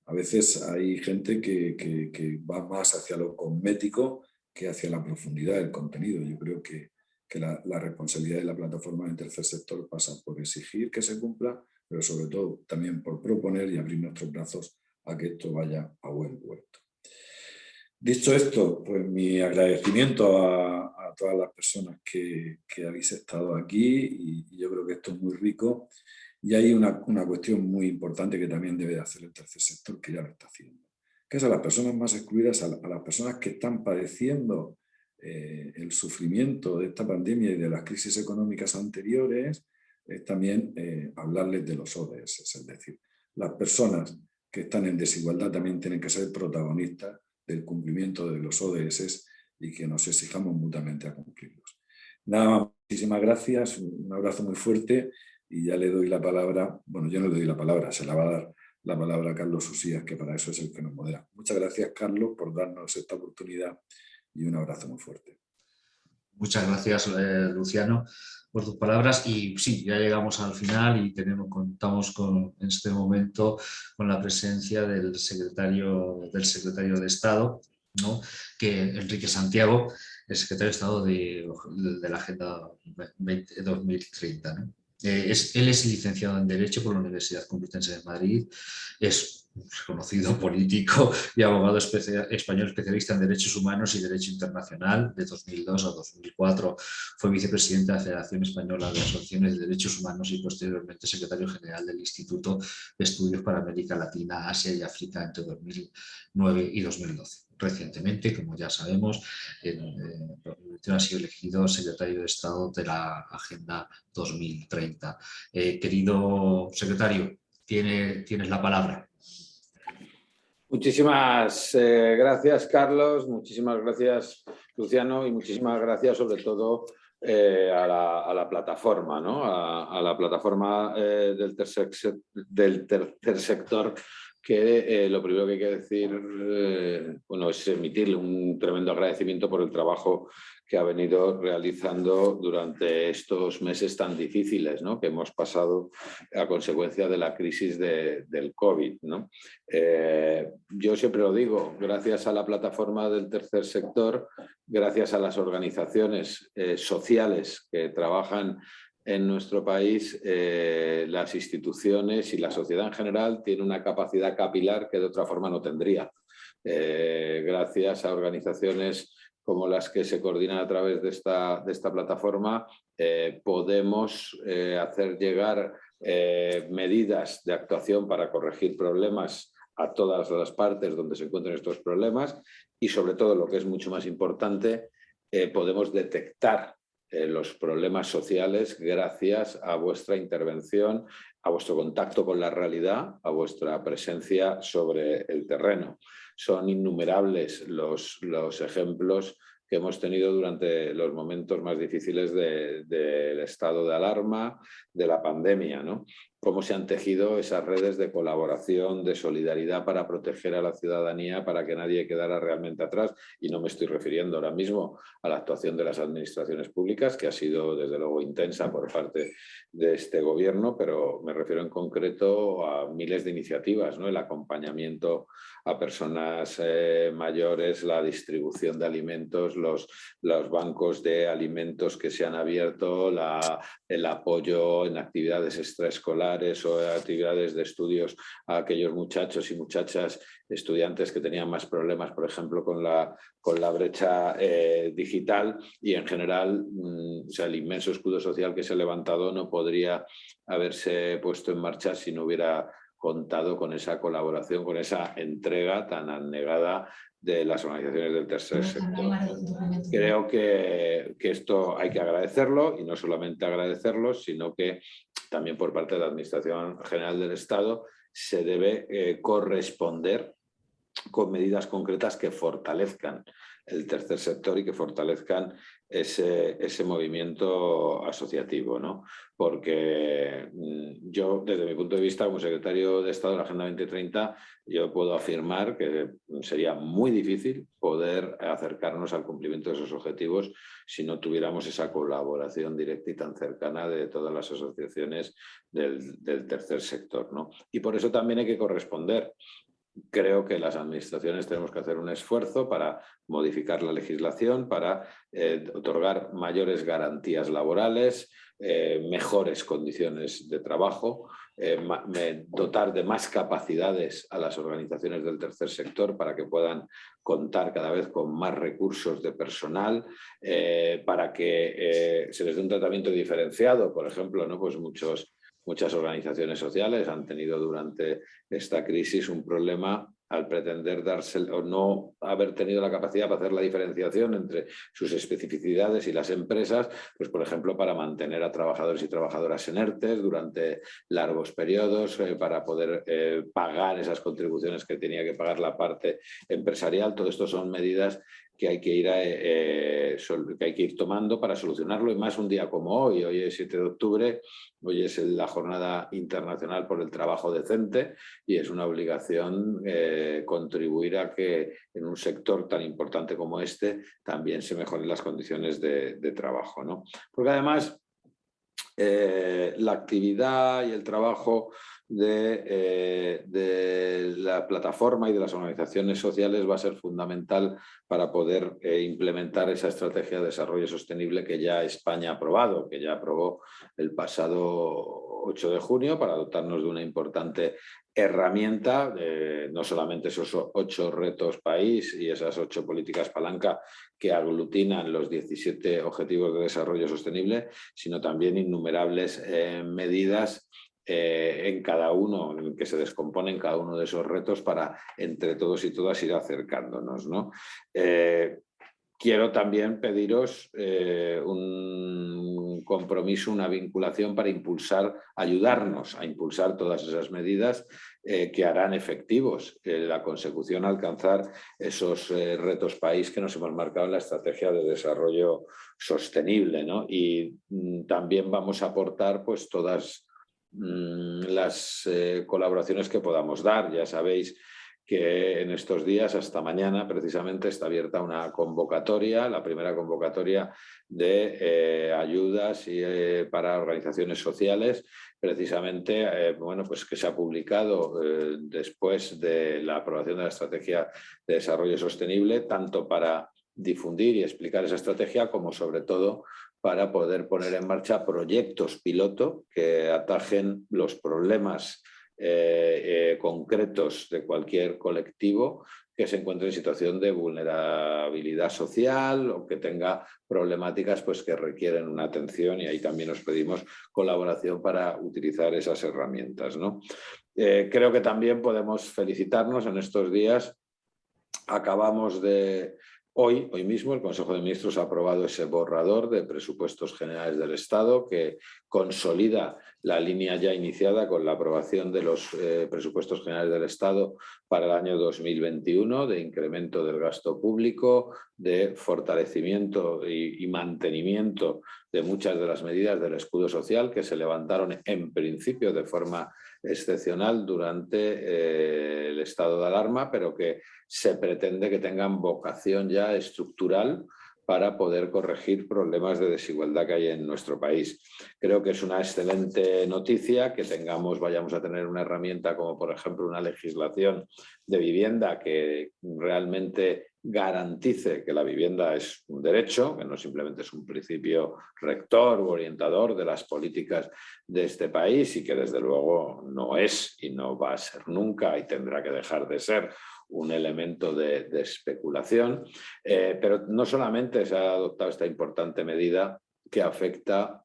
F: A veces hay gente que va más hacia lo cosmético que hacia la profundidad del contenido. Yo creo que la responsabilidad de la plataforma del tercer sector pasa por exigir que se cumpla, pero sobre todo también por proponer y abrir nuestros brazos a que esto vaya a buen puerto. Dicho esto, pues mi agradecimiento a todas las personas que habéis estado aquí, y yo creo que esto es muy rico, y hay una cuestión muy importante que también debe hacer el tercer sector, que ya lo está haciendo, que es a las personas más excluidas, a las personas que están padeciendo el sufrimiento de esta pandemia y de las crisis económicas anteriores, es también hablarles de los ODS, es decir, las personas que están en desigualdad también tienen que ser protagonistas del cumplimiento de los ODS y que nos exijamos mutuamente a cumplirlos. Nada más, muchísimas gracias, un abrazo muy fuerte, y ya le doy la palabra, bueno, yo no le doy la palabra, se la va a dar la palabra a Carlos Usías, que para eso es el que nos modera. Muchas gracias, Carlos, por darnos esta oportunidad, y un abrazo muy fuerte.
A: Muchas gracias, Luciano. por tus palabras. Y sí, ya llegamos al final y contamos en este momento con la presencia del secretario de Estado, ¿no? Que Enrique Santiago, el secretario de Estado de la Agenda 2030, ¿no? Él es licenciado en Derecho por la Universidad Complutense de Madrid, es un reconocido político y abogado español especialista en Derechos Humanos y Derecho Internacional. De 2002 a 2004 fue vicepresidente de la Federación Española de Asociaciones de Derechos Humanos y posteriormente secretario general del Instituto de Estudios para América Latina, Asia y África entre 2009 y 2012. Recientemente, como ya sabemos, ha sido elegido secretario de Estado de la Agenda 2030. Querido secretario, tienes la palabra.
G: Muchísimas gracias, Carlos, muchísimas gracias, Luciano, y muchísimas gracias sobre todo a la plataforma, ¿no? a la plataforma del tercer sector, que lo primero que hay que decir bueno, es emitirle un tremendo agradecimiento por el trabajo que ha venido realizando durante estos meses tan difíciles, ¿no? que hemos pasado a consecuencia de la crisis del COVID, ¿no? Yo siempre lo digo, gracias a la plataforma del tercer sector, gracias a las organizaciones sociales que trabajan en nuestro país, las instituciones y la sociedad en general tienen una capacidad capilar que de otra forma no tendría. Gracias a organizaciones como las que se coordinan a través de esta plataforma, podemos hacer llegar medidas de actuación para corregir problemas a todas las partes donde se encuentren estos problemas y, sobre todo, lo que es mucho más importante, podemos detectar los problemas sociales gracias a vuestra intervención, a vuestro contacto con la realidad, a vuestra presencia sobre el terreno. Son innumerables los ejemplos que hemos tenido durante los momentos más difíciles del estado de alarma, de la pandemia, ¿no? Cómo se han tejido esas redes de colaboración, de solidaridad para proteger a la ciudadanía, para que nadie quedara realmente atrás. Y no me estoy refiriendo ahora mismo a la actuación de las administraciones públicas, que ha sido desde luego intensa por parte de este gobierno, pero me refiero en concreto a miles de iniciativas, ¿no? El acompañamiento a personas mayores, la distribución de alimentos, los bancos de alimentos que se han abierto, el apoyo en actividades extraescolares o actividades de estudios a aquellos muchachos y muchachas estudiantes que tenían más problemas, por ejemplo, con la brecha digital, y en general o sea, el inmenso escudo social que se ha levantado no podría haberse puesto en marcha si no hubiera contado con esa colaboración, con esa entrega tan abnegada de las organizaciones del tercer sector. Creo que esto hay que agradecerlo, y no solamente agradecerlo, sino que también por parte de la Administración General del Estado se debe corresponder con medidas concretas que fortalezcan el tercer sector y que fortalezcan ese movimiento asociativo, ¿no? Porque yo, desde mi punto de vista, como secretario de Estado de la Agenda 2030, yo puedo afirmar que sería muy difícil poder acercarnos al cumplimiento de esos objetivos si no tuviéramos esa colaboración directa y tan cercana de todas las asociaciones del tercer sector, ¿no? Y por eso también hay que corresponder. Creo que las administraciones tenemos que hacer un esfuerzo para modificar la legislación, para otorgar mayores garantías laborales, mejores condiciones de trabajo, dotar de más capacidades a las organizaciones del tercer sector para que puedan contar cada vez con más recursos de personal, para que se les dé un tratamiento diferenciado. Por ejemplo, ¿no? Pues muchas organizaciones sociales han tenido durante esta crisis un problema al pretender darse o no haber tenido la capacidad para hacer la diferenciación entre sus especificidades y las empresas, pues por ejemplo para mantener a trabajadores y trabajadoras en ERTE durante largos periodos, para poder pagar esas contribuciones que tenía que pagar la parte empresarial. Todo esto son medidas que hay que ir tomando para solucionarlo, y más un día como hoy. Hoy es 7 de octubre, hoy es la Jornada Internacional por el Trabajo Decente, y es una obligación contribuir a que en un sector tan importante como este también se mejoren las condiciones de trabajo, ¿no? Porque además la actividad y el trabajo de la plataforma y de las organizaciones sociales va a ser fundamental para poder implementar esa estrategia de desarrollo sostenible que ya España ha aprobado, que ya aprobó el pasado 8 de junio para dotarnos de una importante herramienta, no solamente esos 8 retos país y esas 8 políticas palanca que aglutinan los 17 Objetivos de Desarrollo Sostenible, sino también innumerables medidas en cada uno, en que se descomponen cada uno de esos retos para entre todos y todas ir acercándonos, ¿no? Quiero también pediros un compromiso, una vinculación para ayudarnos a impulsar todas esas medidas que harán efectivos la consecución, alcanzar esos retos país que nos hemos marcado en la estrategia de desarrollo sostenible, ¿no? Y también vamos a aportar pues todas las colaboraciones que podamos dar. Ya sabéis que en estos días, hasta mañana precisamente, está abierta una convocatoria, la primera convocatoria de ayudas para organizaciones sociales, precisamente bueno, pues que se ha publicado después de la aprobación de la Estrategia de Desarrollo Sostenible, tanto para difundir y explicar esa estrategia como sobre todo para poder poner en marcha proyectos piloto que atajen los problemas concretos de cualquier colectivo que se encuentre en situación de vulnerabilidad social o que tenga problemáticas pues, que requieren una atención, y ahí también os pedimos colaboración para utilizar esas herramientas, ¿no? Creo que también podemos felicitarnos en estos días. Acabamos de... Hoy mismo el Consejo de Ministros ha aprobado ese borrador de presupuestos generales del Estado que consolida la línea ya iniciada con la aprobación de los presupuestos generales del Estado para el año 2021, de incremento del gasto público, de fortalecimiento y mantenimiento de muchas de las medidas del escudo social que se levantaron en principio de forma excepcional durante el estado de alarma, pero que se pretende que tengan vocación ya estructural para poder corregir problemas de desigualdad que hay en nuestro país. Creo que es una excelente noticia que vayamos a tener una herramienta como, por ejemplo, una legislación de vivienda que realmente garantice que la vivienda es un derecho, que no simplemente es un principio rector u orientador de las políticas de este país y que desde luego no es y no va a ser nunca y tendrá que dejar de ser un elemento de especulación, pero no solamente se ha adoptado esta importante medida que afecta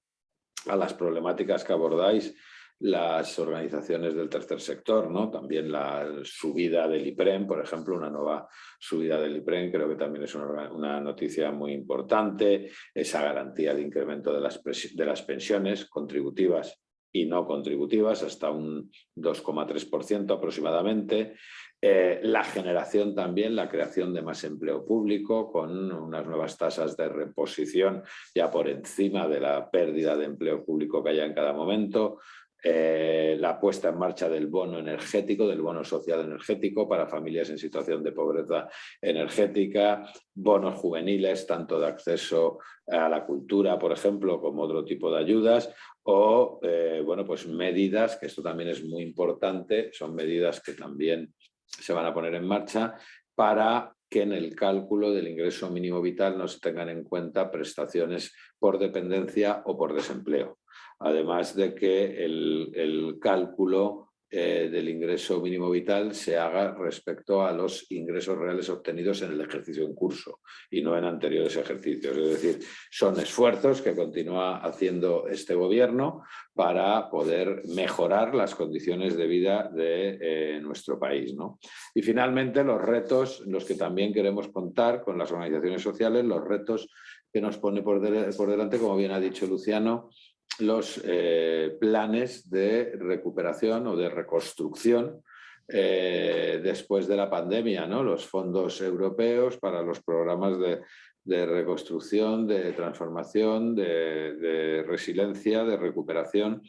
G: a las problemáticas que abordáis las organizaciones del tercer sector, ¿no? También la subida del IPREM, por ejemplo, una nueva subida del IPREM, creo que también es una noticia muy importante, esa garantía de incremento de las pensiones contributivas y no contributivas hasta un 2,3% aproximadamente. La generación también, la creación de más empleo público con unas nuevas tasas de reposición ya por encima de la pérdida de empleo público que haya en cada momento. La puesta en marcha del bono energético, del bono social energético para familias en situación de pobreza energética, bonos juveniles, tanto de acceso a la cultura, por ejemplo, como otro tipo de ayudas, o bueno, pues medidas, que esto también es muy importante, son medidas que también se van a poner en marcha para que en el cálculo del ingreso mínimo vital no se tengan en cuenta prestaciones por dependencia o por desempleo. Además de que el cálculo del ingreso mínimo vital se haga respecto a los ingresos reales obtenidos en el ejercicio en curso y no en anteriores ejercicios. Es decir, son esfuerzos que continúa haciendo este gobierno para poder mejorar las condiciones de vida de nuestro país, ¿no? Y finalmente los retos, los que también queremos contar con las organizaciones sociales, los retos que nos pone por delante, como bien ha dicho Luciano, los planes de recuperación o de reconstrucción después de la pandemia, ¿no? Los fondos europeos para los programas de reconstrucción, de transformación, de resiliencia, de recuperación,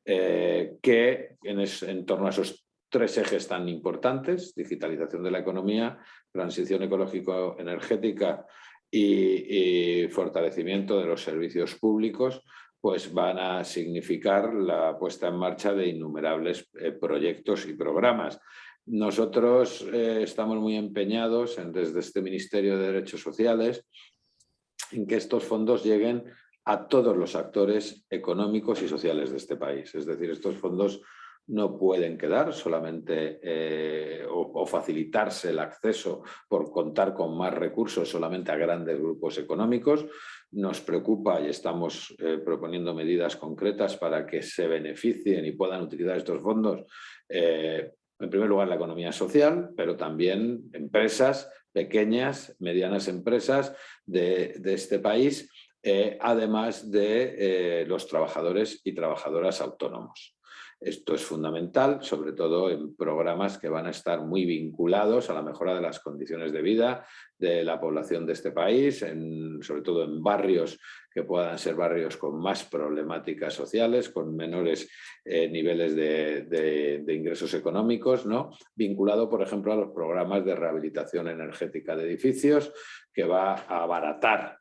G: que en torno a esos 3 ejes tan importantes: digitalización de la economía, transición ecológico-energética y fortalecimiento de los servicios públicos, pues van a significar la puesta en marcha de innumerables proyectos y programas. Nosotros estamos muy empeñados desde este Ministerio de Derechos Sociales en que estos fondos lleguen a todos los actores económicos y sociales de este país. Es decir, estos fondos no pueden quedar solamente o facilitarse el acceso por contar con más recursos solamente a grandes grupos económicos. Nos preocupa y estamos proponiendo medidas concretas para que se beneficien y puedan utilizar estos fondos. En primer lugar, la economía social, pero también empresas, pequeñas, medianas empresas de este país, además de los trabajadores y trabajadoras autónomos. Esto es fundamental, sobre todo en programas que van a estar muy vinculados a la mejora de las condiciones de vida de la población de este país, sobre todo en barrios que puedan ser barrios con más problemáticas sociales, con menores niveles de ingresos económicos, ¿no? Vinculado, por ejemplo, a los programas de rehabilitación energética de edificios, que va a abaratar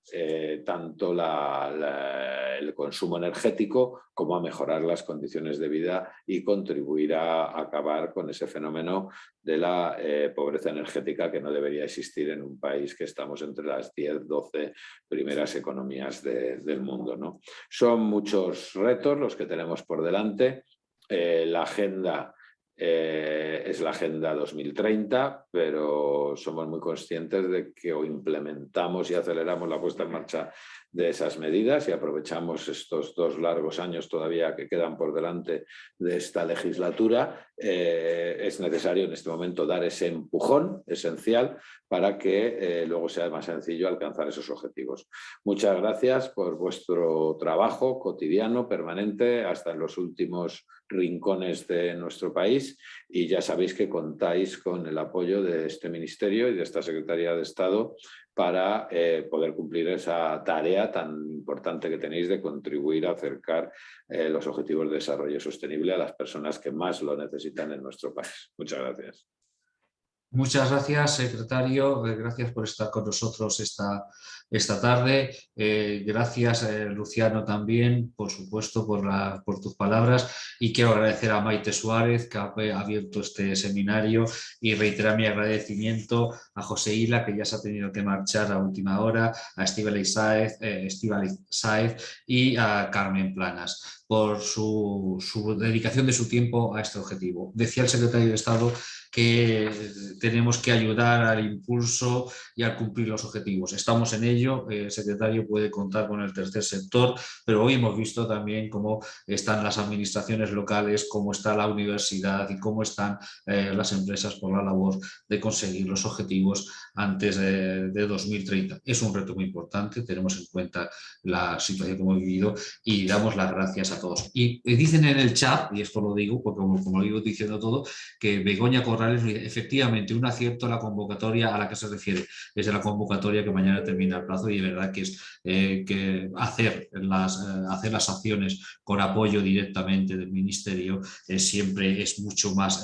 G: tanto el consumo energético como a mejorar las condiciones de vida y contribuir a acabar con ese fenómeno de la pobreza energética que no debería existir en un país que estamos entre las 10, 12 primeras economías del mundo, ¿no? Son muchos retos los que tenemos por delante. La agenda es la Agenda 2030, pero somos muy conscientes de que o implementamos y aceleramos la puesta en marcha de esas medidas y aprovechamos estos 2 largos años todavía que quedan por delante de esta legislatura. Es necesario en este momento dar ese empujón esencial para que luego sea más sencillo alcanzar esos objetivos. Muchas gracias por vuestro trabajo cotidiano, permanente, hasta en los últimos rincones de nuestro país, y ya sabéis que contáis con el apoyo de este Ministerio y de esta Secretaría de Estado para poder cumplir esa tarea tan importante que tenéis de contribuir a acercar los objetivos de desarrollo sostenible a las personas que más lo necesitan en nuestro país. Muchas gracias.
A: Muchas gracias, secretario. Gracias por estar con nosotros esta tarde. Gracias, Luciano, también, por supuesto, por tus palabras. Y quiero agradecer a Maite Suárez, que ha abierto este seminario, y reiterar mi agradecimiento a José Hila, que ya se ha tenido que marchar a última hora, a Estíbaliz Sáez y a Carmen Planas por su dedicación de su tiempo a este objetivo. Decía el secretario de Estado que tenemos que ayudar al impulso y a cumplir los objetivos. Estamos en ello, el secretario puede contar con el tercer sector, pero hoy hemos visto también cómo están las administraciones locales, cómo está la universidad y cómo están las empresas por la labor de conseguir los objetivos antes de 2030. Es un reto muy importante, tenemos en cuenta la situación que hemos vivido y damos las gracias a todos. Y dicen en el chat, y esto lo digo porque como lo iba diciendo todo, que Begoña Corrales, efectivamente, un acierto a la convocatoria a la que se refiere. Es de la convocatoria que mañana termina el plazo, y de verdad que es que hacer las acciones con apoyo directamente del Ministerio siempre es mucho más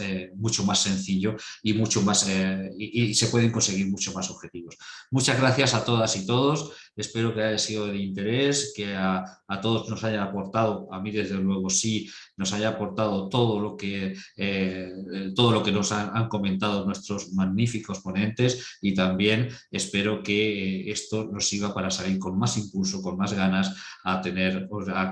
A: sencillo y mucho más y se pueden conseguir mucho más objetivos. Muchas gracias a todas y todos. Espero que haya sido de interés, que a todos nos haya aportado, a mí desde luego sí, nos haya aportado todo lo que nos han comentado nuestros magníficos ponentes, y también espero que esto nos sirva para salir con más impulso, con más ganas a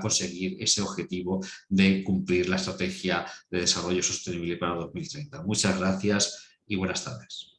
A: conseguir ese objetivo de cumplir la estrategia de desarrollo sostenible para 2030. Muchas gracias y buenas tardes.